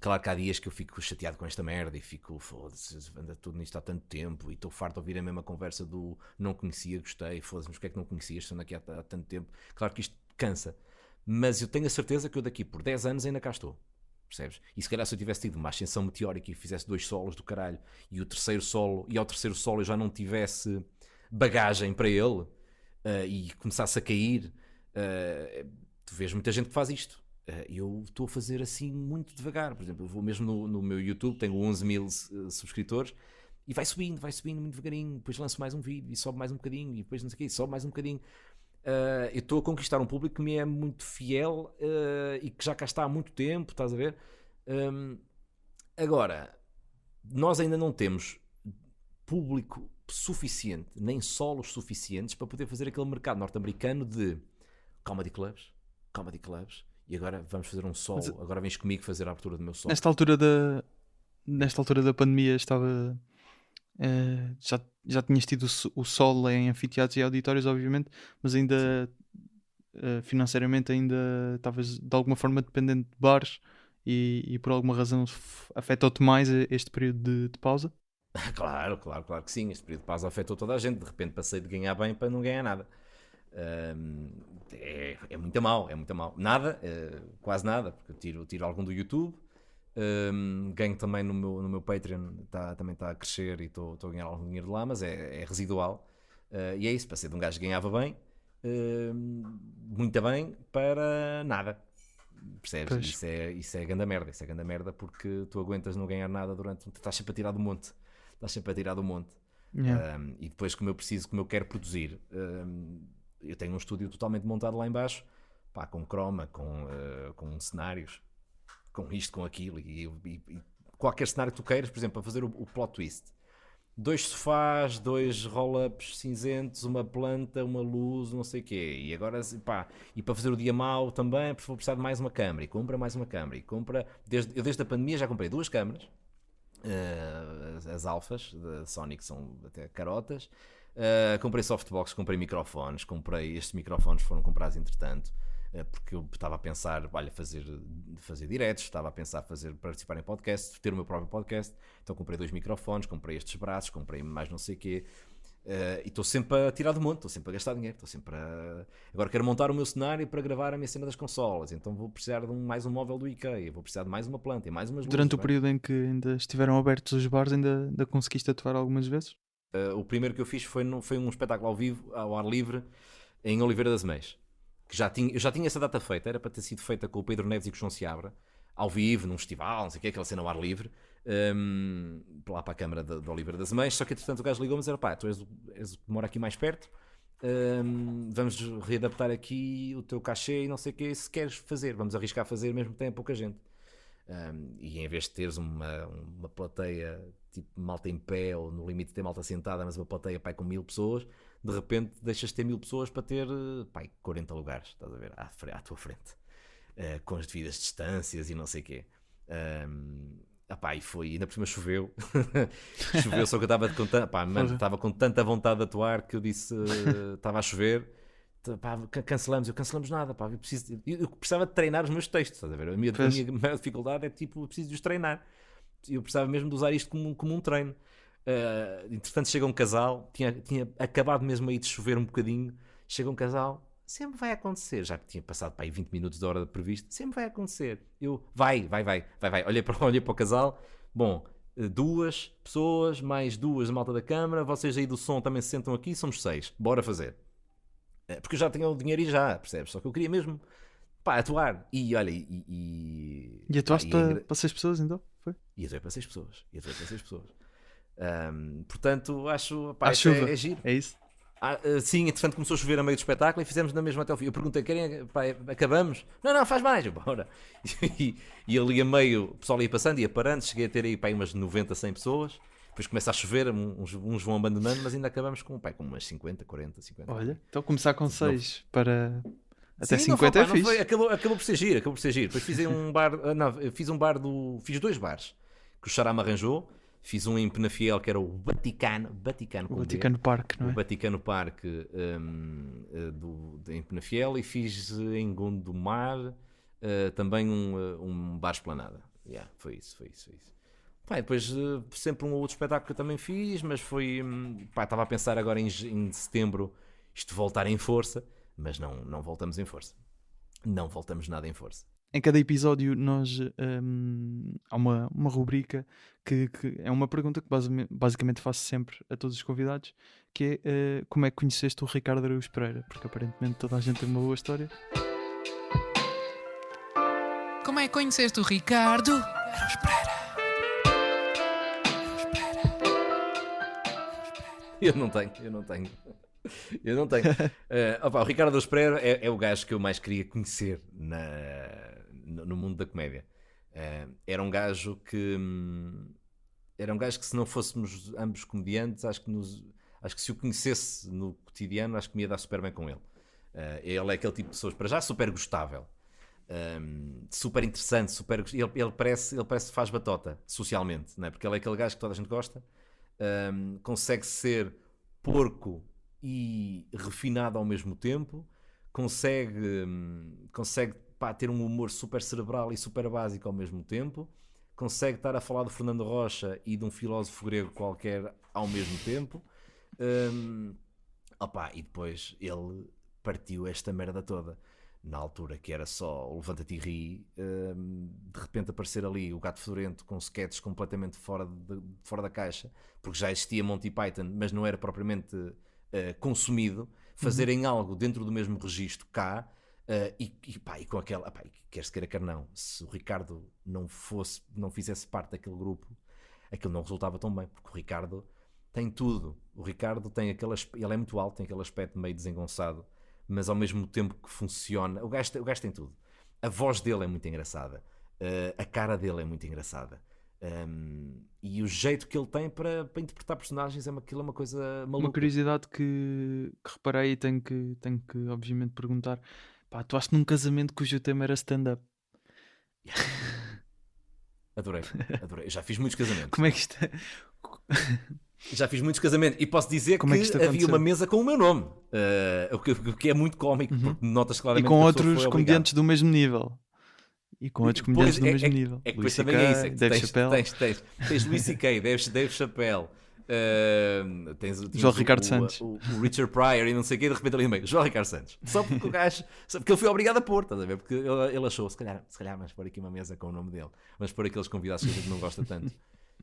claro que há dias que eu fico chateado com esta merda e fico, foda-se, anda tudo nisto há tanto tempo e estou farto de ouvir a mesma conversa do não conhecia, gostei, foda-se, mas porque é que não conhecias, estando aqui há tanto tempo. Claro que isto cansa, mas eu tenho a certeza que eu daqui por 10 anos ainda cá estou. Percebes? E se calhar se eu tivesse tido uma ascensão meteórica e fizesse 2 solos do caralho e ao terceiro solo eu já não tivesse bagagem para ele, e começasse a cair, tu vês muita gente que faz isto. Eu estou a fazer assim muito devagar. Por exemplo, eu vou mesmo no meu YouTube, tenho 11 mil subscritores e vai subindo muito devagarinho, depois lanço mais um vídeo e sobe mais um bocadinho e depois não sei o quê, sobe mais um bocadinho. Eu estou a conquistar um público que me é muito fiel, e que já cá está há muito tempo, estás a ver? Agora, nós ainda não temos público suficiente, nem solos suficientes para poder fazer aquele mercado norte-americano de comedy clubs, e agora vamos fazer um solo, agora vens comigo fazer a abertura do meu solo. Nesta altura da pandemia Já tinhas tido o solo em anfiteatros e auditórios, obviamente, mas ainda financeiramente ainda estavas de alguma forma dependente de bares e por alguma razão afetou-te mais este período de pausa? Claro que sim. Este período de pausa afetou toda a gente. De repente passei de ganhar bem para não ganhar nada. É muito mal, é muito mal. Nada, quase nada, porque eu tiro algum do YouTube. Ganho também no meu Patreon, também está a crescer e estou a ganhar algum dinheiro de lá, mas é residual. E é isso, passei de um gajo que ganhava bem, muito bem, para nada. Percebes? Isso é grande merda. Isso é grande merda porque tu aguentas não ganhar nada durante. Estás sempre a tirar do monte. Yeah. E depois, como eu quero produzir, eu tenho um estúdio totalmente montado lá em baixo, pá, com croma, com cenários, com isto, com aquilo, e qualquer cenário que tu queiras, por exemplo, para fazer o plot twist. 2 sofás, 2 roll-ups cinzentos, uma planta, uma luz, não sei o quê. E agora, pá, e para fazer o dia mau também, vou precisar de mais uma câmara. E compra mais uma câmara. Eu desde a pandemia já comprei 2 câmaras, as alfas da Sony, que são até carotas. Comprei softbox, comprei microfones. Estes microfones foram comprados entretanto. Porque eu estava a pensar, olha, fazer diretos, estava a pensar participar em podcast, ter o meu próprio podcast. Então comprei 2 microfones, comprei estes braços, comprei mais não sei o quê, e estou sempre a tirar do monte, estou sempre a gastar dinheiro, agora quero montar o meu cenário para gravar a minha cena das consolas, então vou precisar de mais um móvel do IKEA, vou precisar de mais uma planta e mais umas luzes. Durante o período em que ainda estiveram abertos os bares, ainda conseguiste atuar algumas vezes? O primeiro que eu fiz foi um espetáculo ao vivo, ao ar livre, em Oliveira das Meias. Que eu já tinha essa data feita, era para ter sido feita com o Pedro Neves e com o João Seabra, ao vivo, num festival, não sei o que, aquela cena ao ar livre, lá para a Câmara de Oliveira das Meias. Só que entretanto o gajo ligou-me e disse: pá, tu és o que mora aqui mais perto, vamos readaptar aqui o teu cachê e não sei o que, se queres fazer, vamos arriscar fazer mesmo que tenha pouca gente. E em vez de teres uma plateia tipo malta em pé ou no limite de ter malta sentada, mas uma plateia pá, com 1000 pessoas, de repente deixas de ter 1000 pessoas para ter 40 lugares, estás a ver, à tua frente, com as devidas distâncias e não sei o quê. E foi, ainda por cima choveu. Choveu, só que eu estava com tanta vontade de atuar que eu disse, estava a chover, pá, cancelamos nada, pá, eu precisava de treinar os meus textos, estás a ver? A minha maior dificuldade é tipo, eu preciso de os treinar. Eu precisava mesmo de usar isto como um treino. Entretanto chega um casal, tinha acabado mesmo aí de chover um bocadinho, chega um casal, sempre vai acontecer, já tinha passado para aí 20 minutos da hora previsto, sempre vai acontecer. Eu, vai, olhei para o casal, bom, 2 pessoas, mais 2 da malta da câmara, vocês aí do som também se sentam aqui, somos 6, bora fazer. Porque eu já tinha o dinheiro e já, percebes? Só que eu queria mesmo, pá, atuar. E olha, e atuaste para 6 pessoas então? Foi? E atuei para 6 pessoas. Portanto, acho, pá, é giro. É isso? Sim, entretanto começou a chover a meio do espetáculo e fizemos na mesma até ao fim. Eu perguntei, pá, acabamos? Não, faz mais, bora. E ali a meio, o pessoal ia passando, ia parando, cheguei a ter aí pá, umas 90, 100 pessoas. Depois começa a chover, uns vão abandonando, mas ainda acabamos com umas 50, 40, 50. Olha, então começar com 6 para até sim, 50 não foi, é fixe. Acabou por ser giro. Depois fiz um bar, fiz 2 bares que o Xará me arranjou. Fiz um em Penafiel que era o Vaticano Parque, não é? O Vaticano Parque em Penafiel, e fiz em Gondomar também um bar esplanada. Foi isso. Pá, depois sempre um ou outro espetáculo que eu também fiz, mas foi, estava a pensar agora em setembro isto voltar em força, mas não voltamos em força. Não voltamos nada em força. Em cada episódio nós há uma rubrica que é uma pergunta que basicamente faço sempre a todos os convidados, que é como é que conheceste o Ricardo Araújo Pereira? Porque aparentemente toda a gente tem uma boa história. Como é que conheceste o Ricardo Araújo Pereira? Eu não tenho. O Ricardo Araújo Pereira é o gajo que eu mais queria conhecer no mundo da comédia. Era um gajo que se não fôssemos ambos comediantes, acho que se o conhecesse no cotidiano, acho que me ia dar super bem com ele. Ele é aquele tipo de pessoas, para já, super gostável, super interessante, ele parece que faz batota socialmente, não é? Porque ele é aquele gajo que toda a gente gosta. consegue ser porco e refinado ao mesmo tempo, consegue ter um humor super cerebral e super básico ao mesmo tempo, consegue estar a falar do Fernando Rocha e de um filósofo grego qualquer ao mesmo tempo. E depois ele partiu esta merda toda. Na altura que era só o Levanta-te e ri, de repente aparecer ali o Gato Fedorento com sketches completamente fora da caixa, porque já existia Monty Python, mas não era propriamente consumido, fazerem algo dentro do mesmo registro cá, e com aquela, quer se queira quer não, se o Ricardo não fizesse parte daquele grupo, aquilo não resultava tão bem, porque o Ricardo tem tudo. O Ricardo tem ele é muito alto, tem aquele aspecto meio desengonçado, mas ao mesmo tempo que funciona. O gajo tem tudo. A voz dele é muito engraçada, a cara dele é muito engraçada, e o jeito que ele tem para interpretar personagens aquilo é uma coisa maluca. Uma curiosidade que reparei e tenho que obviamente perguntar. Pá, tu atuaste num casamento cujo tema era stand-up. Adorei. Já fiz muitos casamentos. Como é que isto é? Já fiz muitos casamentos e posso dizer Como é que que isto havia aconteceu? uma mesa com o meu nome, o que é muito cómico, porque notas E claramente com que a pessoa outros foi comediantes do mesmo nível. E com outros comediantes do mesmo nível. É que Luís depois também é C.K., isso. Dave Chappelle. Tens Luís C.K., Dave Chappelle, tens João Ricardo Santos. O Richard Pryor e não sei o quê, de repente ali no meio, João Ricardo Santos. Só porque o gajo, porque ele foi obrigado a pôr, estás a ver? Porque ele achou, se calhar vamos pôr aqui uma mesa com o nome dele, vamos pôr aqueles convidados que a gente não gosta tanto.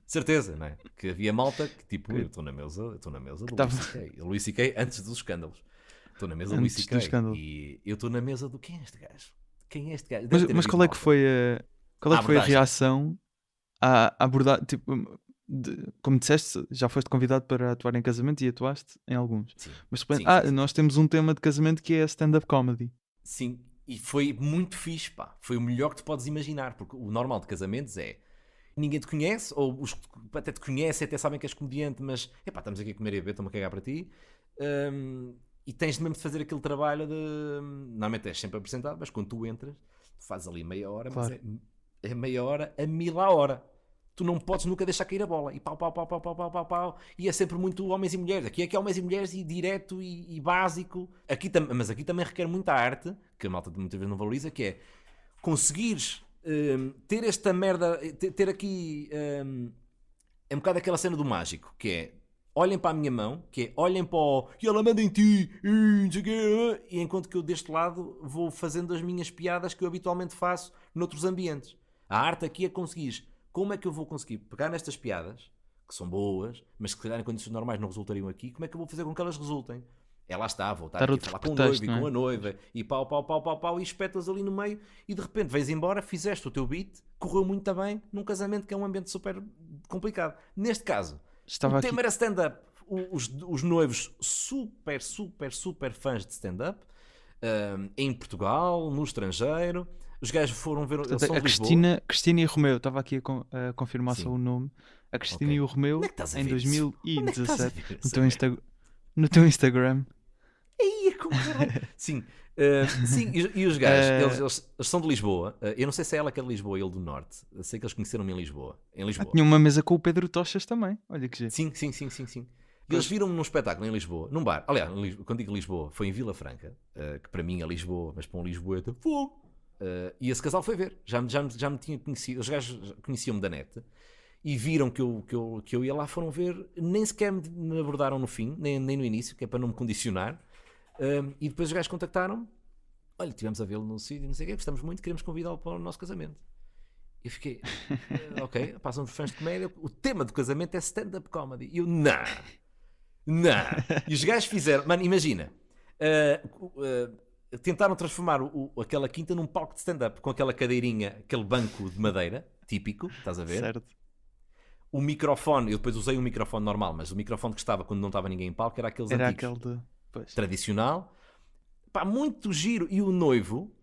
Certeza, não é? Que havia malta que tipo, eu estou na mesa do Luís C.K. O Luís C.K. antes dos escândalos. Estou na mesa do Luís C.K. e eu estou na mesa do quem é este gajo? Quem é este gajo? Mas qual é que foi a reação à abordagem? Tipo, como disseste, já foste convidado para atuar em casamento e atuaste em alguns. Sim. Mas Sim. nós temos um tema de casamento que é stand-up comedy. Sim, e foi muito fixe, pá. Foi o melhor que tu podes imaginar, porque o normal de casamentos é ninguém te conhece, ou os que até te conhecem, até sabem que és comediante, mas estamos aqui a comer e a beber, estou-me a cagar para ti. E tens mesmo de fazer aquele trabalho de. Normalmente és sempre apresentado, mas quando tu entras, tu fazes ali meia hora, Claro. mas é meia hora a 1000 a hora. Tu não podes nunca deixar cair a bola. E pau. E é sempre muito homens e mulheres. Aqui é que é homens e mulheres e direto e básico. Mas aqui também requer muita arte, que a malta muitas vezes não valoriza, que é conseguires ter esta merda, ter aqui é um bocado aquela cena do mágico, que é olhem para a minha mão, que é olhem para o e ela manda em ti, e enquanto que eu deste lado vou fazendo as minhas piadas que eu habitualmente faço noutros ambientes. A arte aqui é conseguires, como é que eu vou conseguir pegar nestas piadas, que são boas, mas que se calhar em condições normais não resultariam aqui, como é que eu vou fazer com que elas resultem? Lá está, vou estar aqui a falar com o noivo e com a noiva, e pau, e espetas ali no meio, e de repente vais embora, fizeste o teu beat, correu muito bem, num casamento que é um ambiente super complicado. Neste caso, o tema era stand-up. Os noivos super fãs de stand-up, em Portugal, no estrangeiro. Os gajos foram ver... Eles são a de Lisboa. Cristina e Romeu, estava aqui a confirmar Sim. só o nome. A Cristina e o Romeu, Onde é que estás a em ver isso? 2017, no teu Instagram. Ia, como caralho. Sim, e os gajos, eles são de Lisboa. Eu não sei se é ela que é de Lisboa e ele do Norte. Eu sei que eles conheceram-me em Lisboa. Tinha uma mesa com o Pedro Tochas também. Olha que jeito. Sim. E eles viram-me num espetáculo em Lisboa, num bar. Aliás, quando digo Lisboa, foi em Vila Franca, que para mim é Lisboa, mas para um Lisboeta, fogo. E esse casal foi ver. Já me tinha conhecido. Os gajos conheciam-me da net. E viram que eu ia lá, foram ver, nem sequer me abordaram no fim, nem no início, que é para não me condicionar. E depois os gajos contactaram-me. Olha, estivemos a vê-lo no sítio, não sei o quê, gostamos muito, queremos convidá-lo para o nosso casamento. E eu fiquei, ok, passam fãs de comédia, o tema do casamento é stand-up comedy. E eu, não. E os gajos fizeram, mano, imagina, tentaram transformar aquela quinta num palco de stand-up, com aquela cadeirinha, aquele banco de madeira, típico, estás a ver? Certo. O microfone, eu depois usei um microfone normal, mas o microfone que estava quando não estava ninguém em palco era aqueles antigos. Tradicional. Pá, muito giro. E o noivo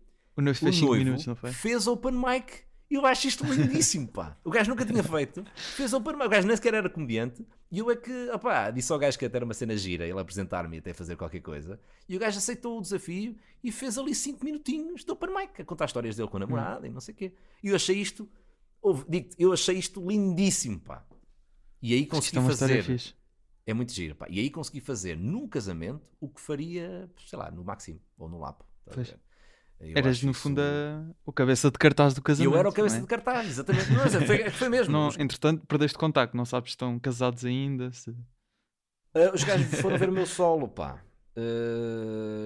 fez 5 minutos, não foi? Fez open mic. E eu acho isto lindíssimo, pá. O gajo nunca tinha feito. Fez open mic. O gajo nem sequer era comediante. E eu é que, disse ao gajo que até era uma cena gira, ele apresentar-me e até fazer qualquer coisa. E o gajo aceitou o desafio e fez ali 5 minutinhos de open mic, a contar histórias dele com a namorada e não sei o quê. E eu achei isto lindíssimo, pá. E aí Acho que isto consegui é uma história fazer. fixe. É muito giro, pá. E aí consegui fazer num casamento o que faria, sei lá, no Máximo ou no Lapo. Estás a Pois. ver? Eu Eras acho no isso- fundo o cabeça de cartaz do casamento. Eu era o cabeça não é? de cartaz, exatamente. Não, mas foi mesmo. Não, entretanto, perdeste contacto, não sabes se estão casados ainda. Os gajos foram ver o meu solo, pá.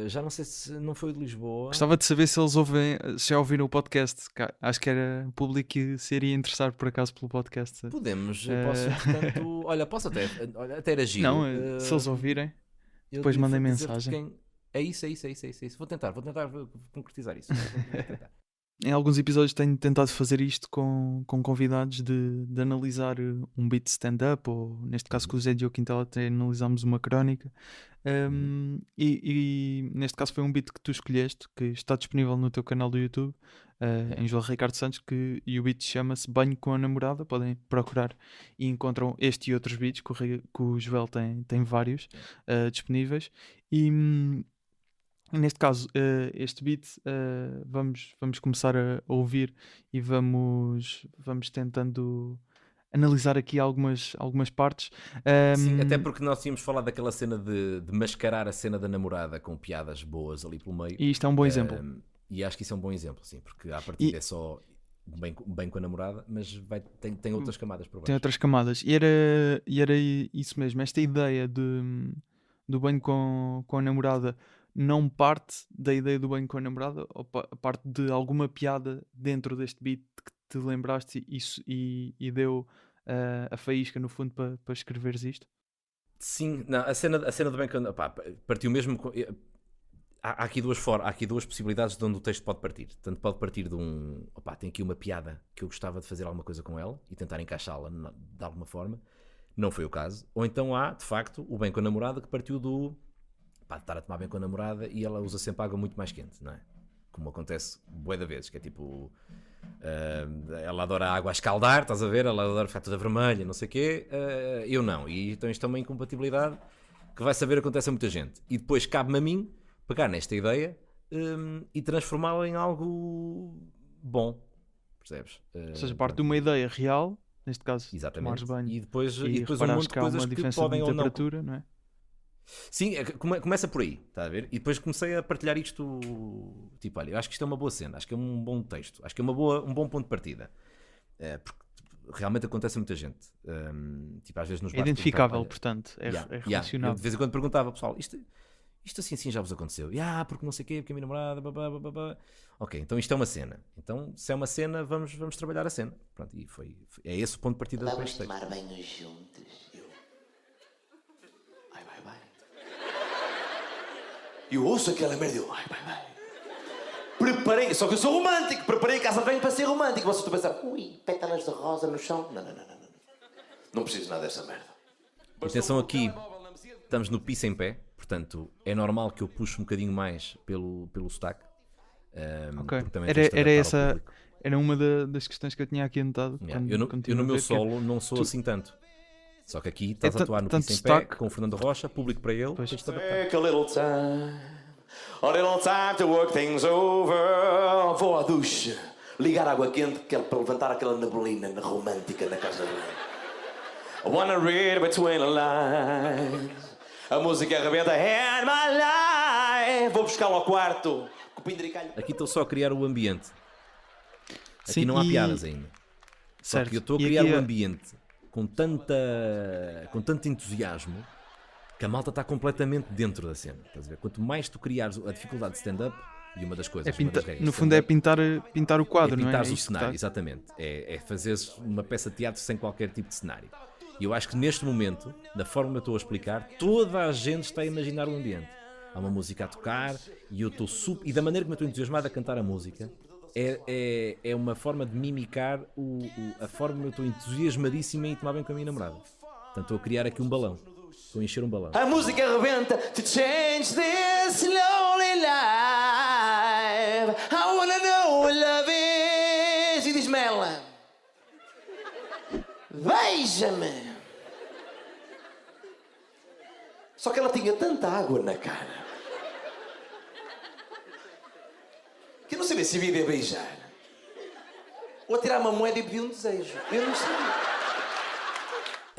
Já não sei se não foi o de Lisboa. Gostava de saber se eles ouvem, se já ouviram o podcast. Acho que era público que se iria interessar por acaso pelo podcast. Podemos, posso, portanto, olha, posso até, olha, até era giro. Não, se eles ouvirem, Eu depois devia mandem dizer-te mensagem. É isso. Vou tentar concretizar isso. Vou tentar. Em alguns episódios tenho tentado fazer isto com convidados de analisar um beat de stand-up, ou neste caso com o Zé Diogo Quintela até analisámos uma crónica. E neste caso foi um beat que tu escolheste, que está disponível no teu canal do YouTube, em João Ricardo Santos, e o beat chama-se Banho com a Namorada. Podem procurar e encontram este e outros beats, que o Joel tem vários disponíveis. E neste caso, este beat vamos começar a ouvir e vamos tentando analisar aqui algumas partes. Sim, até porque nós tínhamos falado daquela cena de mascarar a cena da namorada com piadas boas ali pelo meio. E isto é um bom exemplo. E acho que isso é um bom exemplo, sim, porque à partida E- é só bem com a namorada, mas tem outras camadas por Tem baixo. outras camadas. E era isso mesmo. Esta ideia do banho com a namorada não parte da ideia do banho com a namorada, ou parte de alguma piada dentro deste beat que te lembraste e deu a faísca no fundo para escreveres isto? Sim, não, a cena do bem com pá, partiu mesmo. Há aqui duas possibilidades de onde o texto pode partir. Tanto pode partir de tem aqui uma piada que eu gostava de fazer alguma coisa com ela e tentar encaixá-la de alguma forma. Não foi o caso. Ou então há, de facto, o bem com a namorada que partiu de estar a tomar bem com a namorada e ela usa sempre água muito mais quente, não é? Como acontece bué da vezes, que é tipo... ela adora água a escaldar, estás a ver? Ela adora ficar toda vermelha, não sei o quê. Eu não. E então isto é uma incompatibilidade que vai saber acontece a muita gente. E depois cabe-me a mim pegar nesta ideia e transformá-la em algo bom. Percebes? Ou seja, parte de uma ideia real, neste caso, Exatamente. tomares banho E depois um reparares monte de que há coisas uma que diferença podem de ou não... temperatura, não é? Sim, começa por aí, está a ver? E depois comecei a partilhar isto, tipo, olha, eu acho que isto é uma boa cena, acho que é um bom texto, acho que é um bom ponto de partida. Porque realmente acontece a muita gente. Tipo, às vezes nos É bares identificável, perguntavam, portanto, é olha, Eu relacionável. de vez em quando perguntava, pessoal, isto assim já vos aconteceu? Porque não sei o quê, porque a minha namorada, babá. Ok, então isto é uma cena. Então, se é uma cena, vamos trabalhar a cena. Pronto, e é esse o ponto de partida do Vamos texto. tomar banho juntos. Eu. Vai. Eu ouço aquela merda e eu. Vai. Preparei, só que eu sou romântico. Preparei a casa de banho para ser romântico. Vocês estão a pensar, ui, pétalas de rosa no chão. Não. Não preciso nada dessa merda. Atenção aqui, estamos no piso em pé, portanto, é normal que eu puxe um bocadinho mais pelo sotaque. Ok, porque também tens de era adaptar ao essa, público. era uma das questões que eu tinha aqui anotado. Yeah, quando eu no meu tive a ver, que é- solo não sou assim tanto. Só que aqui estás a tanto- atuar no tanto piso em sotaque. pé, com o Fernando Rocha, público para ele, Pois. tens de te adaptar. Take a little time to work things over. Vou à ducha, ligar água quente para levantar aquela neblina romântica na casa de banho. I wanna read between the lines. A música arrebenta and my life. Vou buscá-lo ao quarto. Com o penduricalho. Aqui estou só a criar o ambiente. Aqui Sim, não há e- piadas ainda. Só Certo. que eu estou a E criar aqui um é- ambiente com tanto entusiasmo que a malta está completamente dentro da cena. Estás a ver? Quanto mais tu criares a dificuldade de stand-up, e uma das coisas, uma das regras no de fundo é stand-up pintar o quadro, não é? pintares É o isto que cenário, está- exatamente. É fazeres uma peça de teatro sem qualquer tipo de cenário. E eu acho que neste momento, da forma que eu estou a explicar, toda a gente está a imaginar o ambiente. Há uma música a tocar e eu estou e da maneira como eu estou entusiasmado a cantar a música é uma forma de mimicar a forma como eu estou entusiasmadíssimo em tomar bem com a minha namorada. Portanto, estou a criar aqui um balão. Estou a encher um balão. A música arrebenta to change this lonely life. I wanna know what love is. E diz-me ela: beija-me. Só que ela tinha tanta água na cara que eu não sabia se havia de beijar ou a tirar uma moeda e pedir um desejo. Eu não sabia.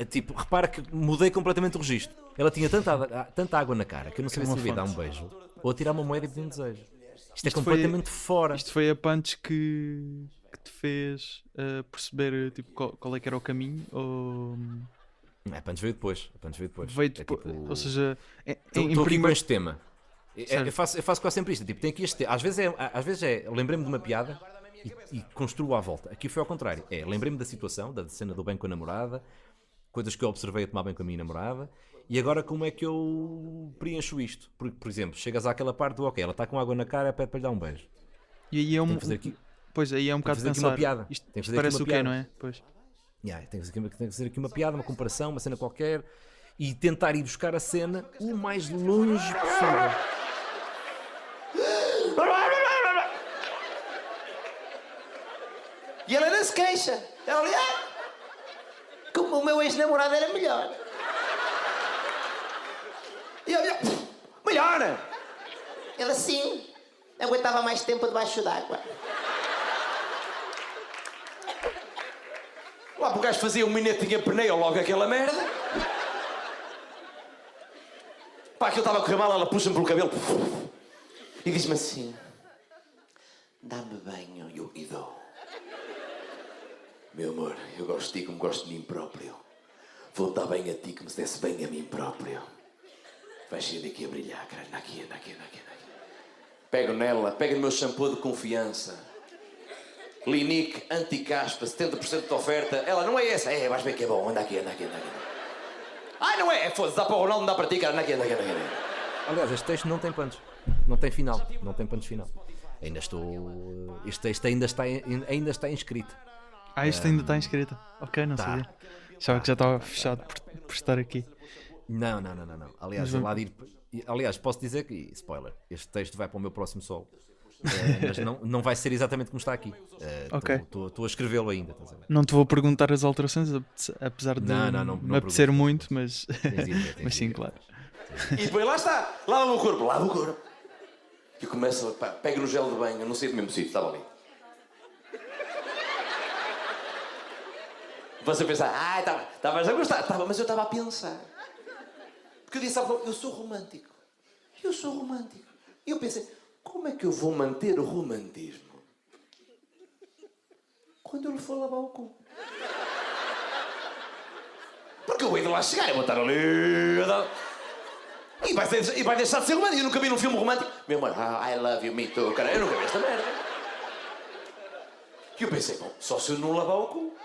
Tipo, repara que mudei completamente o registro. Ela tinha tanta água na cara que eu não sabia se devia dar um beijo ou tirar uma moeda e pedir um desejo. Isto é completamente fora. Isto foi a punch que te fez perceber tipo, qual é que era o caminho? Ou... A punch veio depois. Veio depois. Tipo... Ou seja, estou aqui com este tema. Eu faço quase sempre isto. Tipo, tem aqui este tema. Às vezes é lembrei-me de uma piada e construo à volta. Aqui foi ao contrário. Lembrei-me da situação, da cena do banho com a namorada, coisas que eu observei a tomar bem com a minha namorada. E agora como é que eu preencho isto? Por exemplo, chegas àquela parte do ok, ela está com água na cara, pede para lhe dar um beijo. E aí é um... Tem que fazer aqui, Pois, aí é um bocado fazer pensar. aqui uma piada. Isto Tem que fazer parece aqui o uma quê, piada. não é? Pois. Tem que fazer aqui uma piada, uma comparação, uma cena qualquer e tentar ir buscar a cena o mais longe possível. E ela não se queixa. Ela olha, como o meu ex-namorado era melhor. E eu olha, melhor. Ela sim, aguentava mais tempo debaixo d'água. Lá para o gajo fazia um minuto e tinha pneu logo aquela merda. Pá, aquilo estava a correr mal, ela puxa-me pelo cabelo e diz-me assim: dá-me banho e eu dou. Meu amor, eu gosto de ti como gosto de mim próprio. Vou dar bem a ti como se desse bem a mim próprio. Vais sair daqui a brilhar, caralho, aqui. Pego nela, pego no meu shampoo de confiança. Clinique, anti-caspa, 70% de oferta. Ela, não é essa. Vais ver que é bom, anda aqui. Ai, não é, foda-se, dá para o Ronaldo, não dá para ti, cara, anda aqui. Aliás, este texto não tem punch. Não tem final. Não tem punch final. Este texto ainda está inscrito. Isto ainda está inscrito. Ok, não sabia. Achava que já estava fechado por estar aqui. Não. Aliás, posso dizer que, spoiler, este texto vai para o meu próximo solo. Mas não vai ser exatamente como está aqui. Estou a escrevê-lo ainda. Estás a ver? Não te vou perguntar as alterações, apesar de não me apetecer pergunto. muito, mas, mas sim, Dizer. claro. E depois lá está, lava o corpo. E começa, pá, pega no gel de banho, eu não sei do mesmo sítio, estava ali. Você a pensar, estavas a gostar, mas eu estava a pensar. Porque eu disse, eu sou romântico. E eu pensei, como é que eu vou manter o romantismo quando eu lhe for lavar o cu? Porque eu hei de lá chegar, eu vou estar ali... E vai deixar de ser romântico. Eu nunca vi num filme romântico. Meu amor, I love you, me too. Cara, eu nunca vi esta merda. E eu pensei, bom, só se eu não lavar o cu.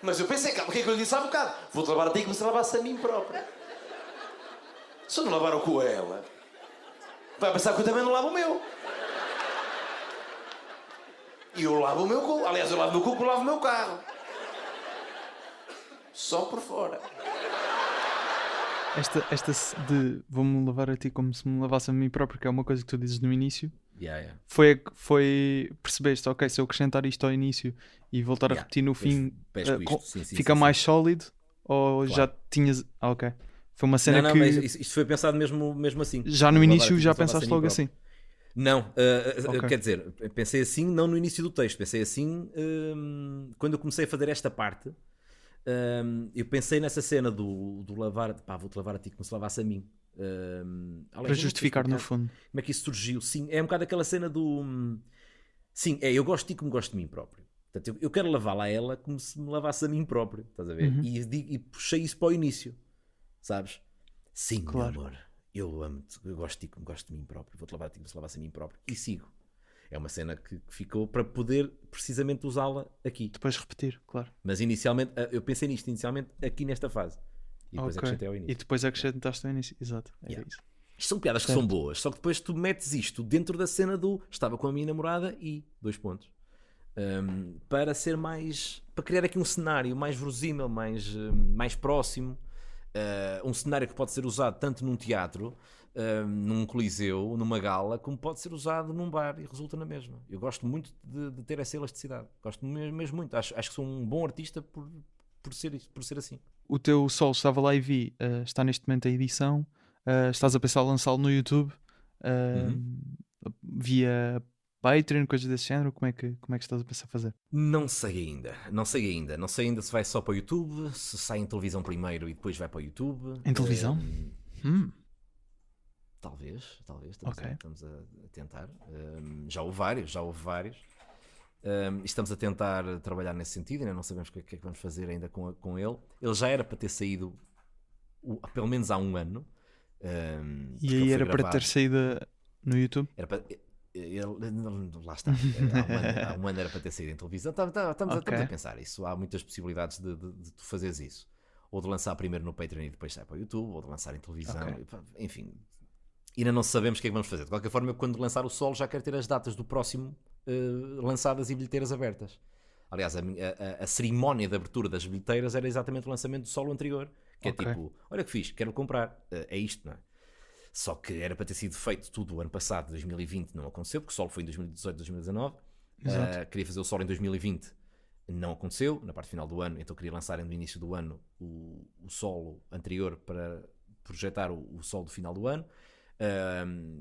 Mas eu pensei, calma, o que é que eu lhe disse há bocado? Vou-te lavar a ti como se lavasse a mim próprio. Se eu não lavar o cu a ela, vai pensar que eu também não lavo o meu. E eu lavo o meu cu. Aliás, eu lavo o meu cu porque eu lavo o meu carro. Só por fora. Esta de vou-me lavar a ti como se me lavasse a mim próprio, que é uma coisa que tu dizes no início. Yeah. Foi percebeste, ok, se eu acrescentar isto ao início e voltar a repetir no fim, fica mais sólido? Ou já tinhas... ok. Foi uma cena que... mas isto foi pensado mesmo assim. Já no início já pensaste logo assim? Não, Ok. quer dizer, pensei assim não no início do texto, pensei assim quando eu comecei a fazer esta parte. Eu pensei nessa cena do lavar, vou-te lavar a ti como se lavasse a mim. Para justificar no fundo. Como é que isso surgiu? Sim, é um bocado aquela cena do... Sim, eu gosto de ti como gosto de mim próprio. Portanto, eu quero lavá-la a ela como se me lavasse a mim próprio. Estás a ver? E puxei isso para o início. Sabes? Sim, claro. Meu amor, eu amo-te, eu gosto de ti como gosto de mim próprio. Vou-te lavar a ti como se lavasse a mim próprio. E sigo. É uma cena que ficou para poder precisamente usá-la aqui. Depois repetir, claro. Mas inicialmente, eu pensei nisto inicialmente aqui nesta fase. E depois acrescentei ao início. E depois acrescentaste ao início, exato. Era isso. Isto são piadas que são boas, só que depois tu metes isto dentro da cena do estava com a minha namorada e... para ser mais... Para criar aqui um cenário mais verosímil, mais próximo. Um cenário que pode ser usado tanto num teatro, num coliseu, numa gala, como pode ser usado num bar e resulta na mesma. Eu gosto muito de ter essa elasticidade. Gosto mesmo muito. Acho que sou um bom artista por ser assim. O teu solo estava lá e vi, está neste momento a edição, estás a pensar em lançá-lo no YouTube, via Patreon, coisas desse género? Como é que estás a pensar fazer? Não sei ainda. Não sei ainda se vai só para o YouTube, se sai em televisão primeiro e depois vai para o YouTube. Em televisão? Talvez. Ok. Estamos a tentar. Já houve vários. Estamos a tentar trabalhar nesse sentido, ainda não sabemos o que é que vamos fazer ainda com ele. Ele já era para ter saído pelo menos há um ano. E aí era para ter saído no YouTube? Era para... lá está. Há um ano era para ter saído em televisão. Estamos a pensar isso. Há muitas possibilidades de tu fazeres isso. Ou de lançar primeiro no Patreon e depois sai para o YouTube, ou de lançar em televisão. Enfim, ainda não sabemos o que é que vamos fazer. De qualquer forma, eu quando lançar o solo já quero ter as datas do próximo lançadas e bilheteiras abertas. Aliás, a cerimónia de abertura das bilheteiras era exatamente o lançamento do solo anterior. Que é tipo, olha que fixe, quero comprar. É isto, não é? Só que era para ter sido feito tudo o ano passado, 2020, não aconteceu, porque o solo foi em 2018, 2019. Queria fazer o solo em 2020, não aconteceu, na parte final do ano, então queria lançar no início do ano o solo anterior para projetar o solo do final do ano.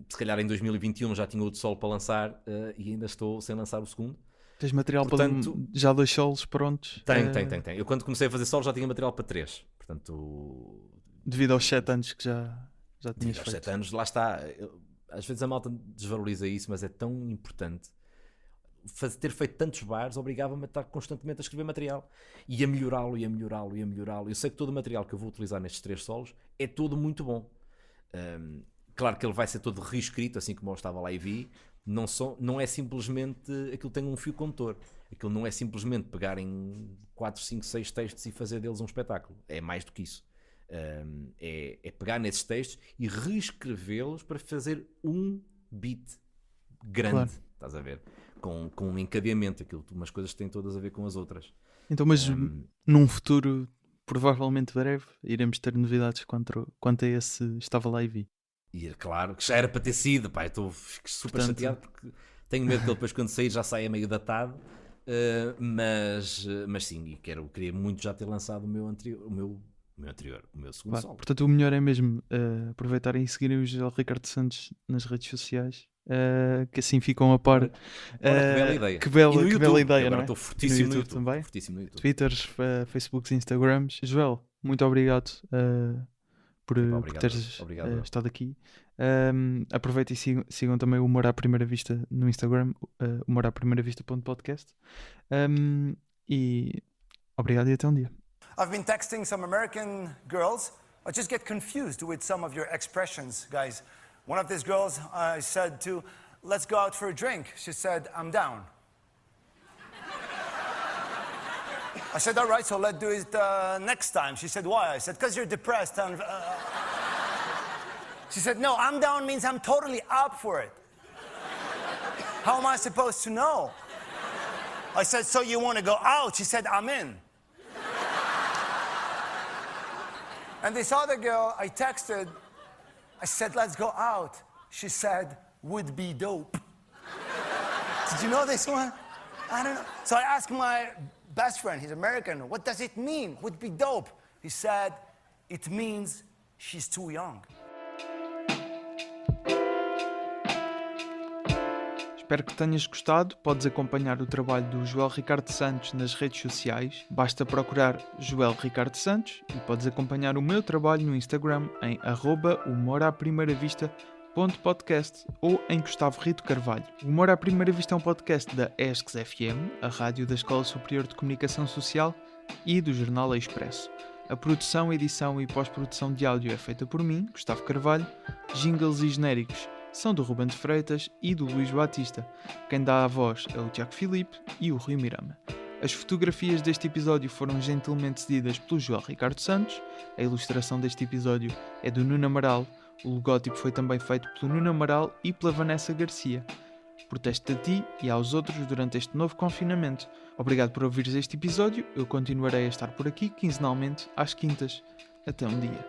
Se calhar em 2021 já tinha outro solo para lançar e ainda estou sem lançar o segundo. Tens material para já 2 solos prontos? Tem. Eu quando comecei a fazer solo já tinha material para 3. Portanto... Devido aos 7 anos que já tinhas feito. Aos 7 anos, lá está. Às vezes a malta desvaloriza isso, mas é tão importante. Ter feito tantos bares obrigava-me a estar constantemente a escrever material e a melhorá-lo. Eu sei que todo o material que eu vou utilizar nestes 3 solos é todo muito bom. Claro que ele vai ser todo reescrito, assim como eu estava lá e vi. Não é simplesmente aquilo tem um fio condutor. Aquilo não é simplesmente pegar em 4, 5, 6 textos e fazer deles um espetáculo. É mais do que isso. É pegar nesses textos e reescrevê-los para fazer um beat grande. Claro. Estás a ver? Com um encadeamento. Umas coisas têm todas a ver com as outras. Então, mas num futuro provavelmente breve iremos ter novidades quanto a esse Estava Lá e Vi. E é claro que já era para ter sido, pá, fico super chateado porque tenho medo que ele depois quando sair já saia meio datado, mas sim, e queria muito já ter lançado o meu segundo solo. Portanto o melhor é mesmo aproveitarem e seguirem o Joel Ricardo Santos nas redes sociais, que assim ficam a par. Que bela ideia. Que bela ideia, não é? Estou fortíssimo no YouTube também. Fortíssimo no YouTube. Twitters, Facebooks, Instagrams. Joel, muito obrigado por teres estado aqui. Aproveitem e sigam também o Humor à Primeira Vista no Instagram, humoraprimeiravista.podcast. E obrigado e até um dia. I've been texting some American girls. I just get confused with some of your expressions, guys. One of these girls I said to, let's go out for a drink. She said, I'm down. I said, all right, so let's do it next time. She said, why? I said, because you're depressed. And, She said, no, I'm down means I'm totally up for it. How am I supposed to know? I said, so you want to go out? She said, I'm in. And this other girl, I texted, I said, let's go out. She said, would be dope. Did you know this one? I don't know. So I asked my best friend, he's American, what does it mean? Would be dope. He said, it means she's too young. Espero que tenhas gostado. Podes acompanhar o trabalho do Joel Ricardo Santos nas redes sociais. Basta procurar Joel Ricardo Santos e podes acompanhar o meu trabalho no Instagram em @humoraprimeiravista.podcast ou em Gustavo Rito Carvalho. O Humor à Primeira Vista é um podcast da ESCS FM, a rádio da Escola Superior de Comunicação Social e do Jornal Expresso. A produção, edição e pós-produção de áudio é feita por mim, Gustavo Carvalho. Jingles e genéricos são do Ruben de Freitas e do Luís Batista. Quem dá a voz é o Tiago Filipe e o Rui Mirama. As fotografias deste episódio foram gentilmente cedidas pelo Joel Ricardo Santos. A ilustração deste episódio é do Nuno Amaral. O logótipo foi também feito pelo Nuno Amaral e pela Vanessa Garcia. Protesto a ti e aos outros durante este novo confinamento. Obrigado por ouvires este episódio. Eu continuarei a estar por aqui quinzenalmente às quintas. Até um dia.